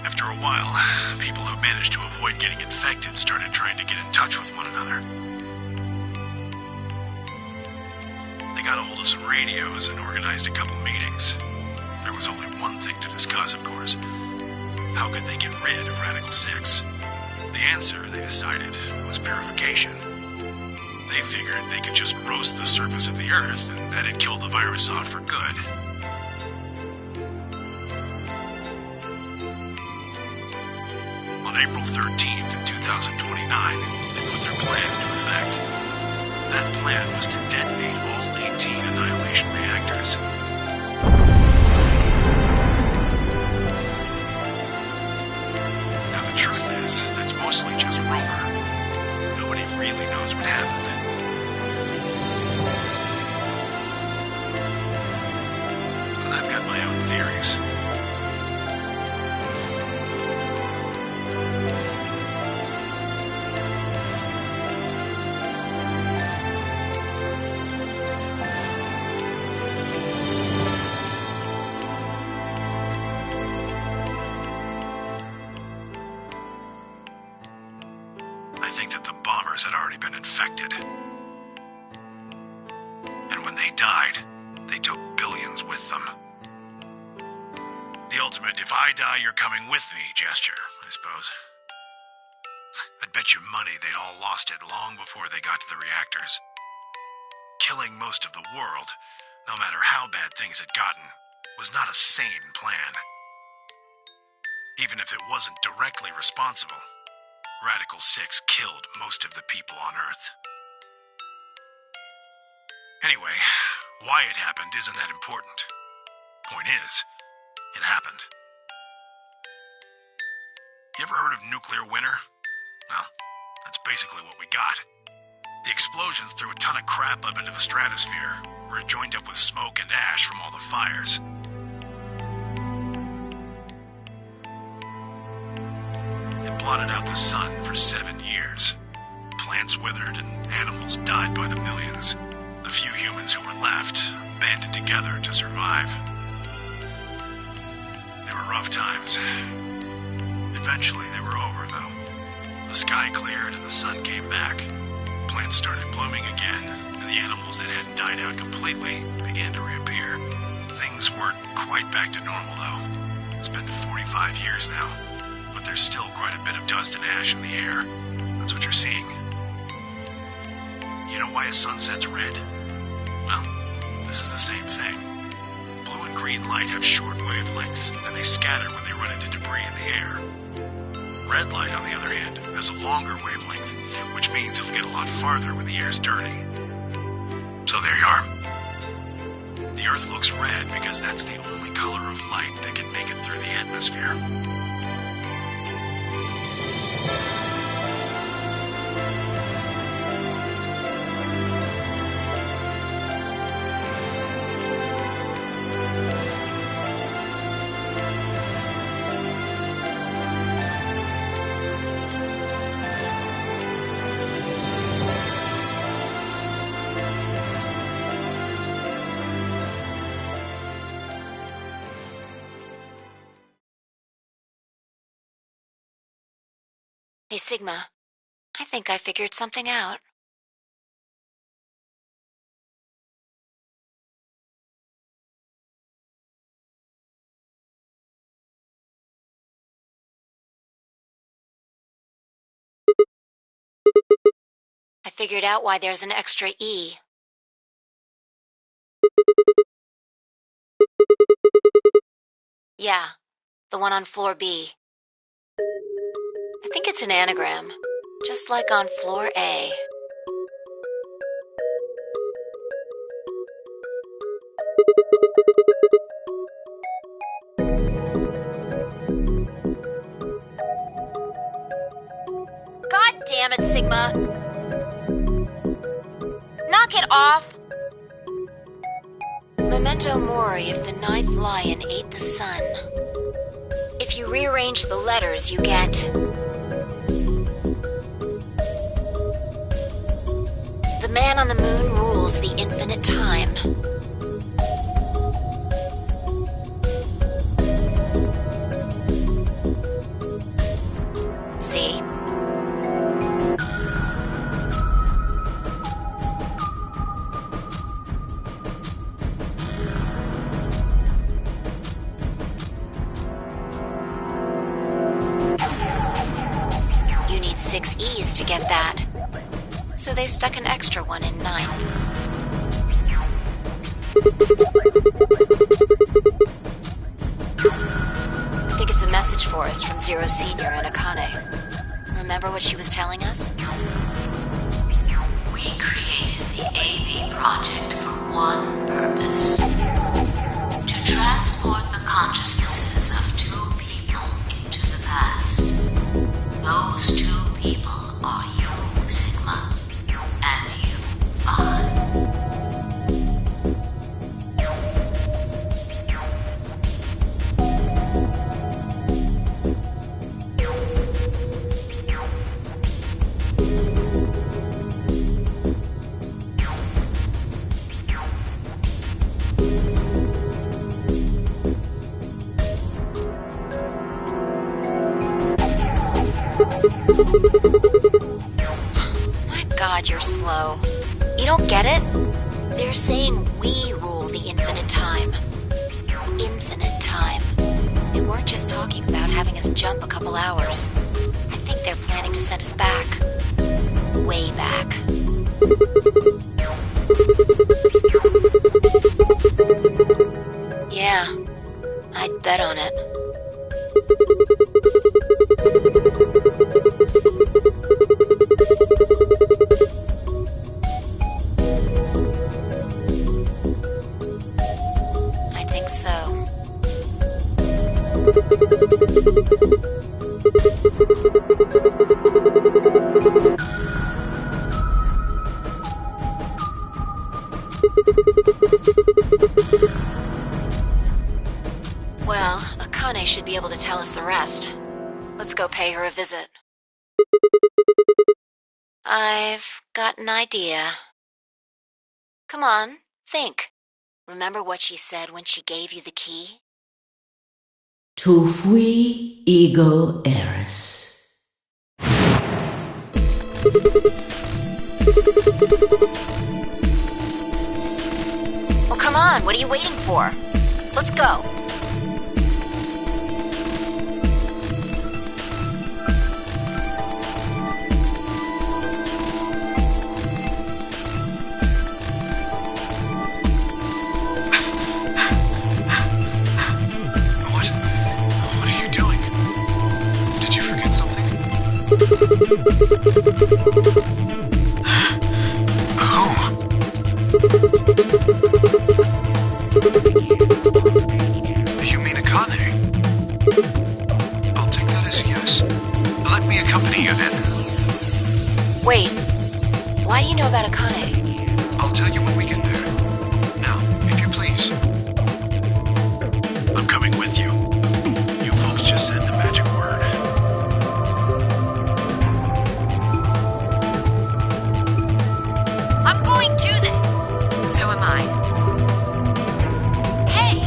After a while, people who managed to avoid getting infected started trying to get in touch with one another. They got a hold of some radios and organized a couple meetings. There was only one thing to discuss, of course. How could they get rid of Radical 6? The answer, they decided, was purification. They figured they could just roast the surface of the Earth and that'd kill the virus off for good. On April 13th, in 2029, they put their plan into effect. That plan was to detonate all 18 annihilation reactors. Now the truth is, that's mostly just rumor. Nobody really knows what happened. But I've got my own theories. already been infected. And when they died, they took billions with them. The ultimate if I die, you're coming with me gesture, I suppose. I'd bet you money they'd all lost it long before they got to the reactors. Killing most of the world, no matter how bad things had gotten, was not a sane plan. Even if it wasn't directly responsible, Radical 6 killed most of the people on Earth. Anyway, why it happened isn't that important. Point is, it happened. You ever heard of nuclear winter? Well, that's basically what we got. The explosions threw a ton of crap up into the stratosphere, where it joined up with smoke and ash from all the fires. It blotted out the sun for 7 years. Plants withered and animals died by the millions. The few humans who were left banded together to survive. They were rough times. Eventually they were over, though. The sky cleared and the sun came back. Plants started blooming again, and the animals that hadn't died out completely began to reappear. Things weren't quite back to normal, though. It's been 45 years now, but there's still quite a bit of dust and ash in the air. That's what you're seeing. You know why a sunset's red? Well, this is the same thing. Blue and green light have short wavelengths, and they scatter when they run into debris in the air. Red light, on the other hand, has a longer wavelength, which means it'll get a lot farther when the air's dirty. So there you are. The Earth looks red because that's the only color of light that can make it through the atmosphere. Hey, Sigma. I think I figured something out. I figured out why there's an extra E. Yeah, the one on floor B. I think it's an anagram, just like on floor A. God damn it, Sigma! Knock it off! Memento mori if the ninth lion ate the sun. If you rearrange the letters, you get... The man on the moon rules the infinite time. See? You need 6 E's to get that. So they stuck an extra one in ninth. I think it's a message for us from Zero Senior and Akane. Remember what she was telling us? We created the AB project for one purpose. To transport the consciousnesses of 2 people into the past. Those 2 people are you, Sigma, and you, Vaughn. God, you're slow. You don't get it? They're saying we rule the infinite time. Infinite time. They weren't just talking about having us jump a couple hours. I think they're planning to send us back. Way back. Yeah, I'd bet on it. I think so. Well, Akane should be able to tell us the rest. Let's go pay her a visit. I've got an idea. Come on, think. Remember what she said when she gave you the key? Tu fui ego eris. Well, come on, what are you waiting for? Let's go. What are you doing? Did you forget something? Oh. You mean Akane? I'll take that as a yes. Let me accompany you then. Wait, why do you know about Akane? I'll tell you when we get there. Now, if you please. I'm coming with you. You folks just said the magic word. I'm going too then. So am I. Hey,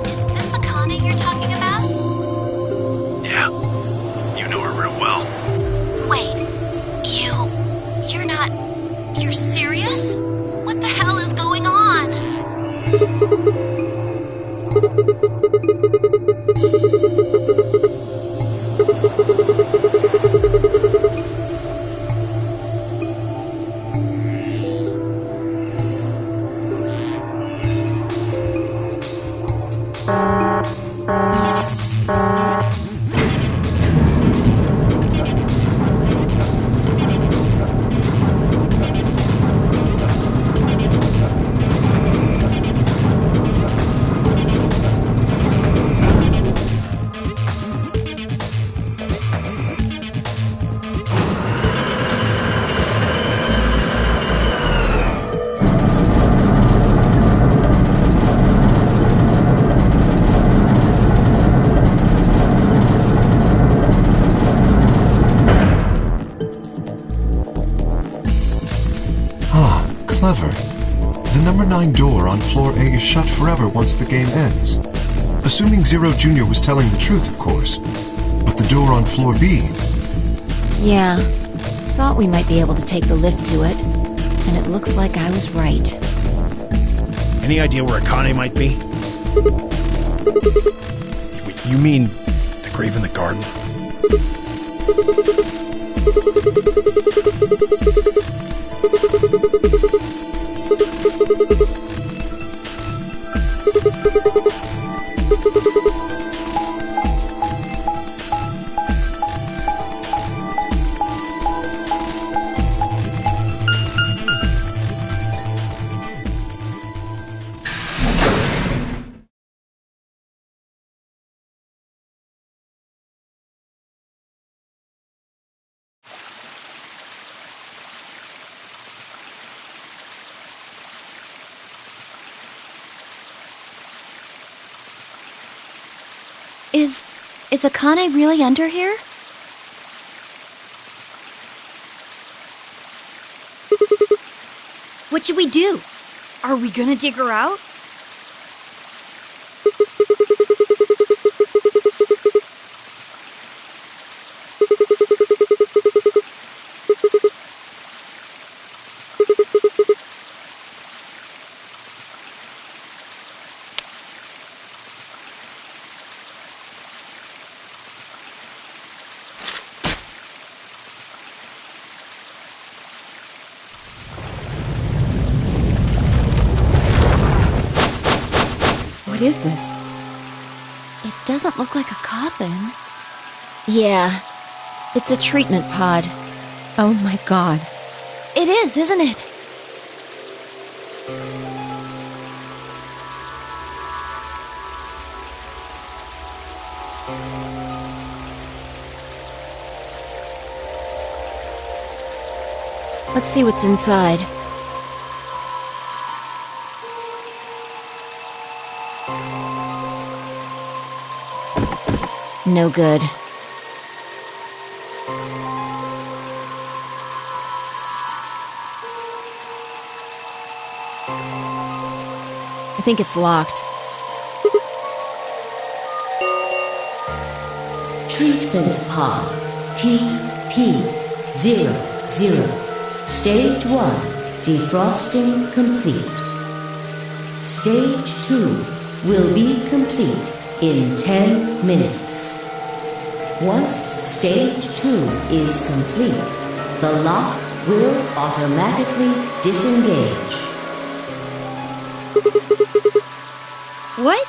is this Akane you're talking about? Yeah, you know her real well. Wait, you're not... You're serious? What the hell is going on? Clever. The number 9 door on floor A is shut forever once the game ends. Assuming Zero Jr. was telling the truth, of course. But the door on floor B... Yeah, thought we might be able to take the lift to it. And it looks like I was right. Any idea where Akane might be? Wait, you mean the grave in the garden? Is Akane really under here? What should we do? Are we gonna dig her out? is this? It doesn't look like a coffin. Yeah, it's a treatment pod. Oh my god. It is, isn't it? Let's see what's inside. No good. I think it's locked. Treatment pod TP00. Stage 1, defrosting complete. Stage 2 will be complete in 10 minutes. Once Stage 2 is complete, the lock will automatically disengage. What?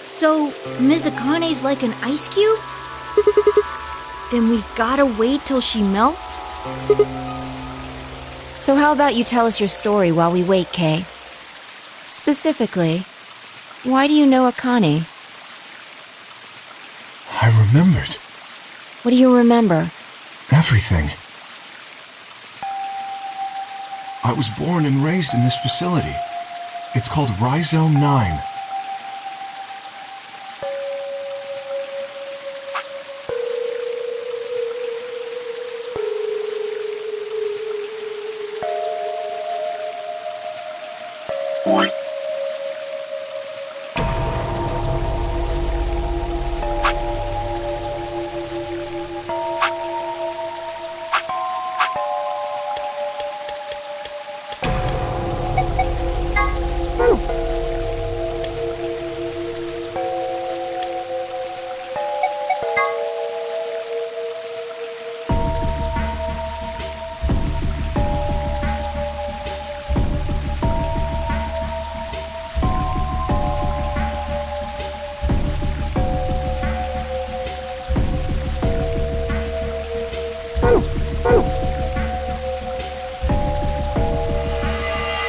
So, Mizakane's like an ice cube? Then we gotta wait till she melts? So how about you tell us your story while we wait, Kay? Specifically, why do you know Akane? I remembered. What do you remember? Everything. I was born and raised in this facility. It's called Rhizome 9.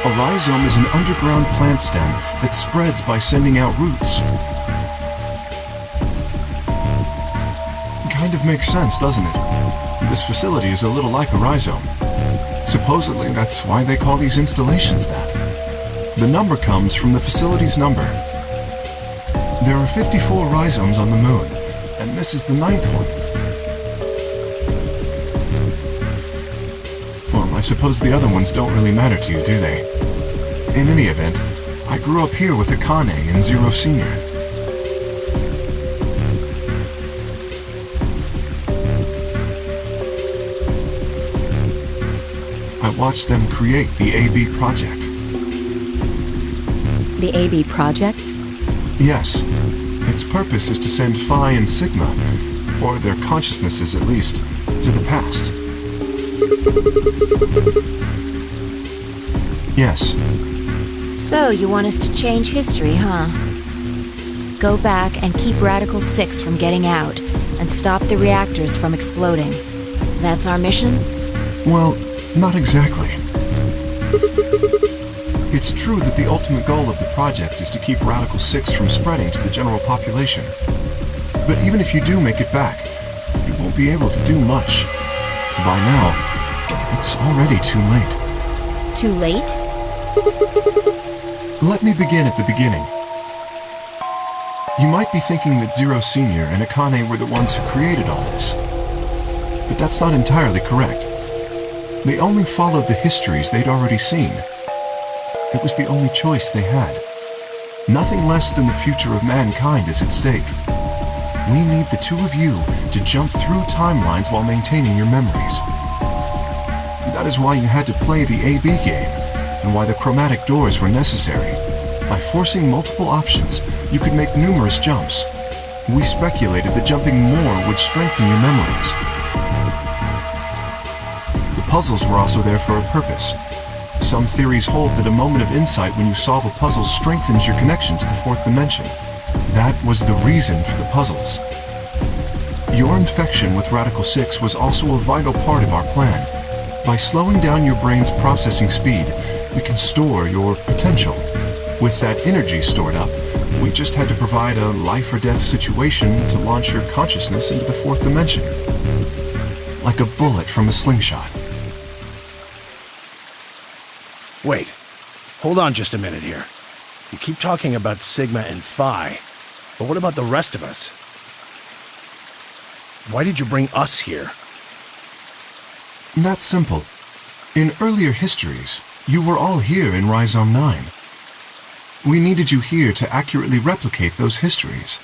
A rhizome is an underground plant stem that spreads by sending out roots. Kind of makes sense, doesn't it? This facility is a little like a rhizome. Supposedly, that's why they call these installations that. The number comes from the facility's number. There are 54 rhizomes on the moon, and this is the 9th one. Well, I suppose the other ones don't really matter to you, do they? In any event, I grew up here with Akane and Zero Senior. I watched them create the AB project. The AB project? Yes. Its purpose is to send Phi and Sigma, or their consciousnesses at least, to the past. Yes. So, you want us to change history, huh? Go back and keep Radical 6 from getting out, and stop the reactors from exploding. That's our mission? Well, not exactly. It's true that the ultimate goal of the project is to keep Radical 6 from spreading to the general population. But even if you do make it back, you won't be able to do much. By now, it's already too late. Too late? Let me begin at the beginning. You might be thinking that Zero Senior and Akane were the ones who created all this. But that's not entirely correct. They only followed the histories they'd already seen. It was the only choice they had. Nothing less than the future of mankind is at stake. We need the two of you to jump through timelines while maintaining your memories. That is why you had to play the AB game, and why the chromatic doors were necessary. By forcing multiple options, you could make numerous jumps. We speculated that jumping more would strengthen your memories. puzzles were also there for a purpose. Some theories hold that a moment of insight when you solve a puzzle strengthens your connection to the fourth dimension. That was the reason for the puzzles. Your infection with Radical 6 was also a vital part of our plan. By slowing down your brain's processing speed, we can store your potential. With that energy stored up, we just had to provide a life or death situation to launch your consciousness into the fourth dimension. Like a bullet from a slingshot. Wait, hold on just a minute here. You keep talking about Sigma and Phi, but what about the rest of us? Why did you bring us here? That's simple. In earlier histories, you were all here in Rhizome 9. We needed you here to accurately replicate those histories.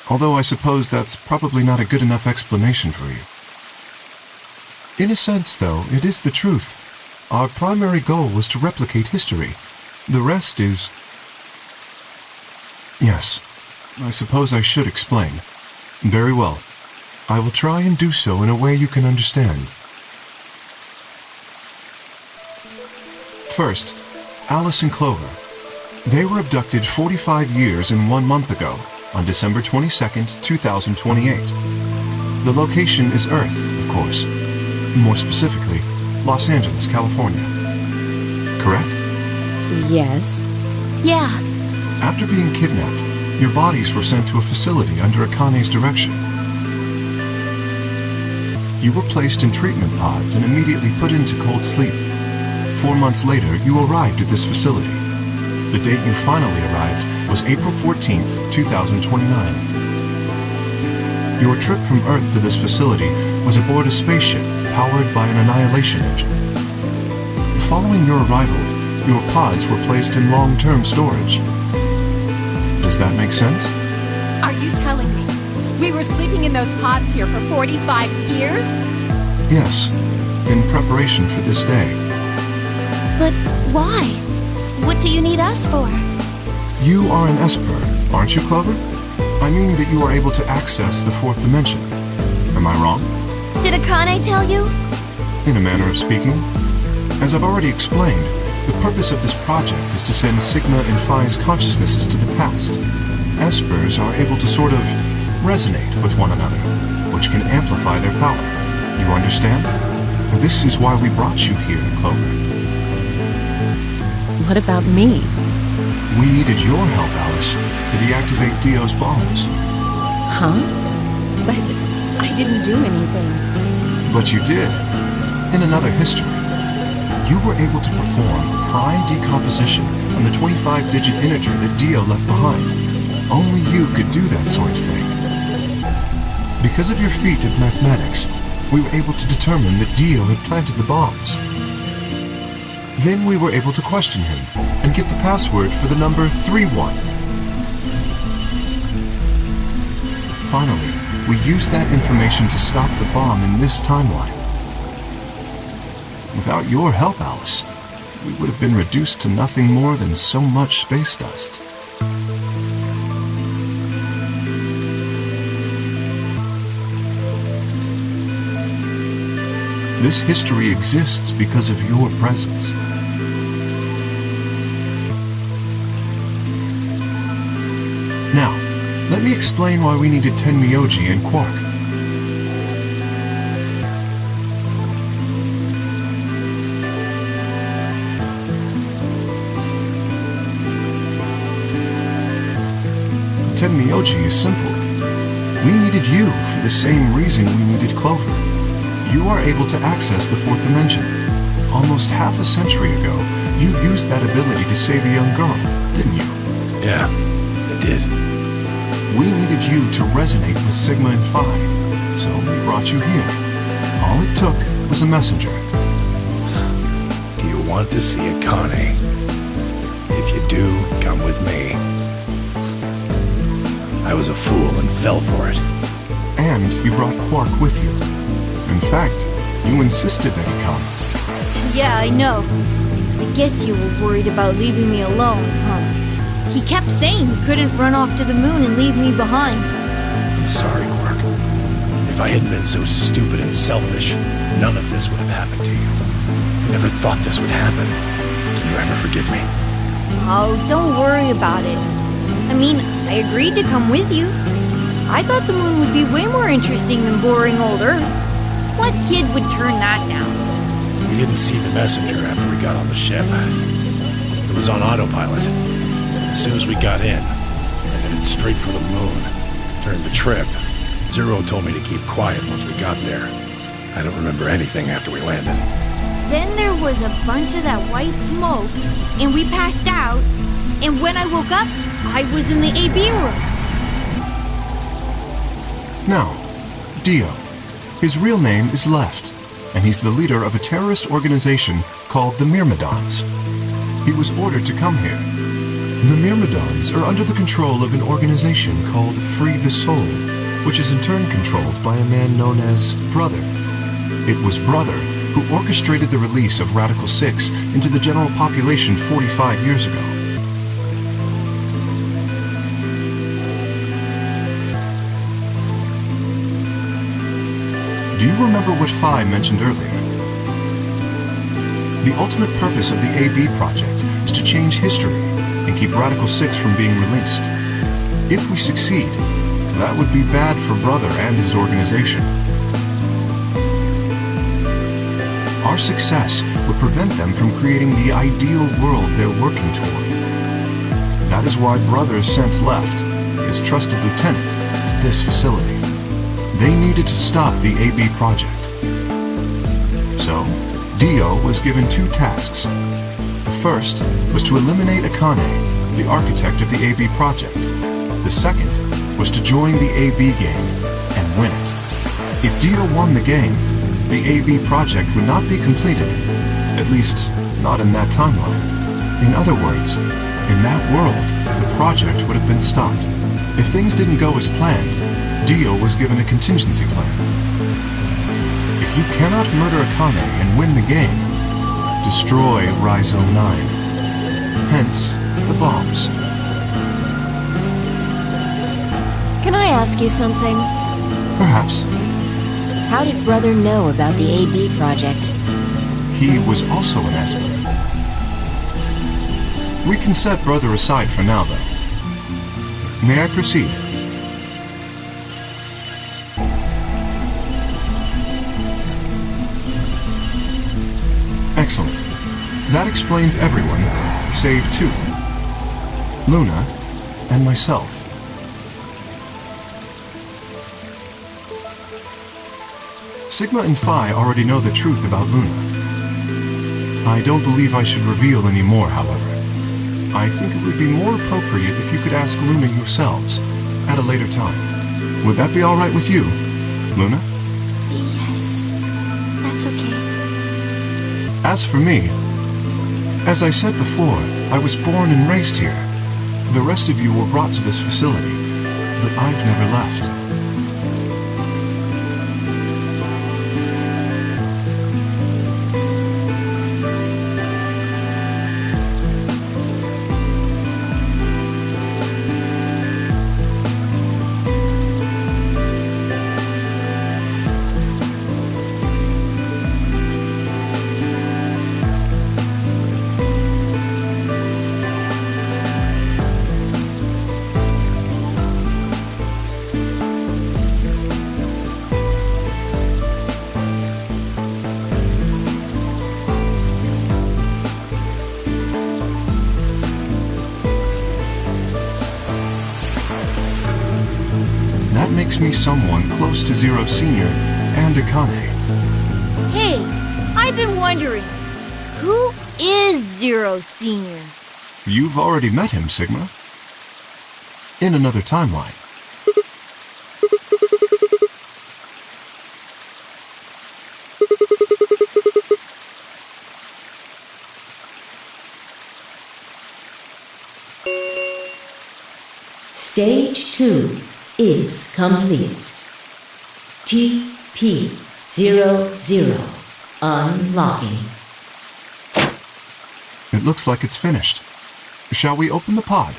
Although I suppose that's probably not a good enough explanation for you. In a sense, though, it is the truth. Our primary goal was to replicate history. The rest is... Yes, I suppose I should explain. Very well. I will try and do so in a way you can understand. First, Alice and Clover. They were abducted 45 years and 1 month ago, on December 22nd, 2028. The location is Earth, of course. More specifically, Los Angeles, California. Correct? Yes. Yeah. After being kidnapped, your bodies were sent to a facility under Akane's direction. You were placed in treatment pods and immediately put into cold sleep. 4 months later, you arrived at this facility. The date you finally arrived was April 14th, 2029. Your trip from Earth to this facility was aboard a spaceship powered by an annihilation engine. Following your arrival, your pods were placed in long-term storage. Does that make sense? Are you telling me we were sleeping in those pods here for 45 years? Yes, in preparation for this day. But why? What do you need us for? You are an Esper, aren't you, Clover? I mean that you are able to access the fourth dimension. Am I wrong? Did Akane tell you? In a manner of speaking. As I've already explained, the purpose of this project is to send Sigma and Phi's consciousnesses to the past. Espers are able to sort of resonate with one another, which can amplify their power. You understand? This is why we brought you here, Clover. What about me? We needed your help, Alice, to deactivate Dio's bombs. Huh? But I didn't do anything. But you did. In another history, you were able to perform prime decomposition on the 25-digit integer that Dio left behind. Only you could do that sort of thing. Because of your feat of mathematics, we were able to determine that Dio had planted the bombs. Then we were able to question him and get the password for the number 31. Finally, we used that information to stop the bomb in this timeline. Without your help, Alice, we would have been reduced to nothing more than so much space dust. This history exists because of your presence. Now, let me explain why we needed Tenmyoji and Quark. Tenmyoji is simple. We needed you for the same reason we needed Clover. You are able to access the fourth dimension. Almost half a century ago, you used that ability to save a young girl, didn't you? Yeah, I did. We needed you to resonate with Sigma and Phi, so we brought you here. All it took was a messenger. Do you want to see Akane? If you do, come with me. I was a fool and fell for it. And you brought Quark with you. In fact, you insisted that he come. Yeah, I know. I guess you were worried about leaving me alone, huh? He kept saying he couldn't run off to the moon and leave me behind. I'm sorry, Quark. If I hadn't been so stupid and selfish, none of this would have happened to you. I never thought this would happen. Can you ever forgive me? Oh, don't worry about it. I mean, I agreed to come with you. I thought the moon would be way more interesting than boring old Earth. What kid would turn that down? We didn't see the messenger after we got on the ship. It was on autopilot. As soon as we got in, and headed straight for the moon. During the trip, Zero told me to keep quiet once we got there. I don't remember anything after we landed. Then there was a bunch of that white smoke, and we passed out, and when I woke up, I was in the AB room. Now, Dio. His real name is Left, and he's the leader of a terrorist organization called the Myrmidons. He was ordered to come here. The Myrmidons are under the control of an organization called Free the Soul, which is in turn controlled by a man known as Brother. It was Brother who orchestrated the release of Radical 6 into the general population 45 years ago. Do you remember what Phi mentioned earlier? The ultimate purpose of the AB project is to change history and keep Radical 6 from being released. If we succeed, that would be bad for Brother and his organization. Our success would prevent them from creating the ideal world they're working toward. That is why Brother sent Left, his trusted lieutenant, to this facility. They needed to stop the AB project. So, Dio was given two tasks. The first was to eliminate Akane, the architect of the AB project. The second was to join the AB game and win it. If Dio won the game, the AB project would not be completed, at least not in that timeline. In other words, in that world, the project would have been stopped. If things didn't go as planned, Dio was given a contingency plan. If you cannot murder Akane and win the game, destroy Rhizome 9. Hence, the bombs. Can I ask you something? Perhaps. How did Brother know about the AB project? He was also an Esper. We can set Brother aside for now, though. May I proceed? Excellent. That explains everyone, save two. Luna and myself. Sigma and Phi already know the truth about Luna. I don't believe I should reveal any more, however. I think it would be more appropriate if you could ask Luna yourselves at a later time. Would that be all right with you, Luna? Yes, that's okay. As for me, as I said before, I was born and raised here. The rest of you were brought to this facility, but I've never left. Makes me someone close to Zero Senior and Akane. Hey, I've been wondering, who is Zero Senior? You've already met him, Sigma. In another timeline. Stage 2 is complete. TP-00 unlocking. It looks like it's finished. Shall we open the pod?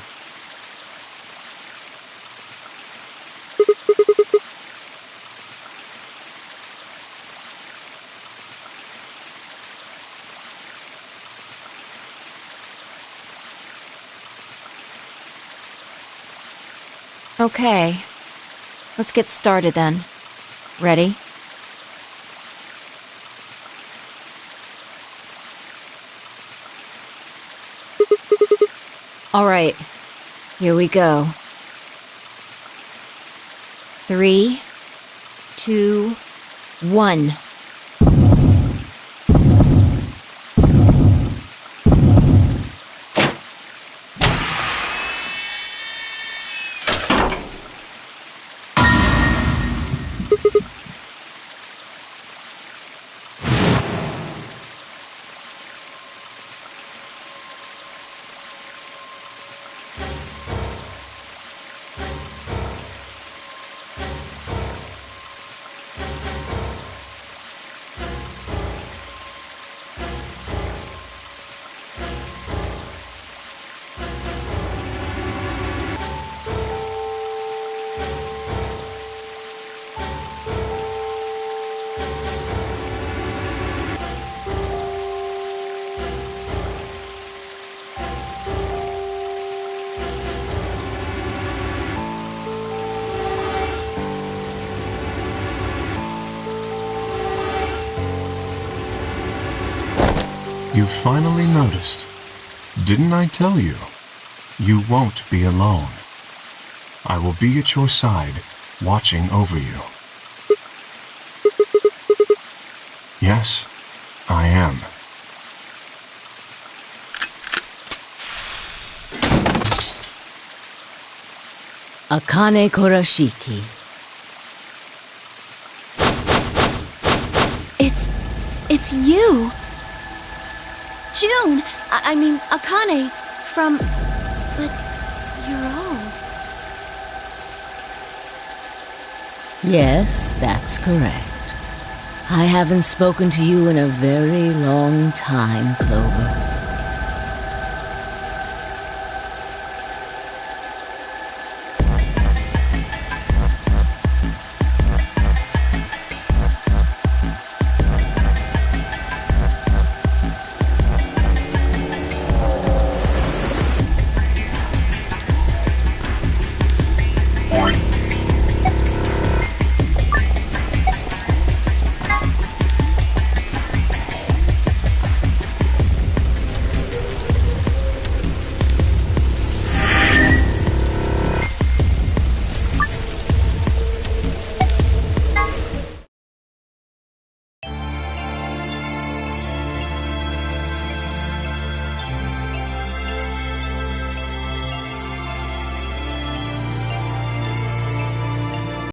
Okay. Let's get started then. Ready? Alright. Here we go. 3, 2, 1. You finally noticed. Didn't I tell you? You won't be alone. I will be at your side, watching over you. Yes, I am. Akane Korashiki. It's you! June! I mean, Akane, from... But you're old. Yes, that's correct. I haven't spoken to you in a very long time, Clover.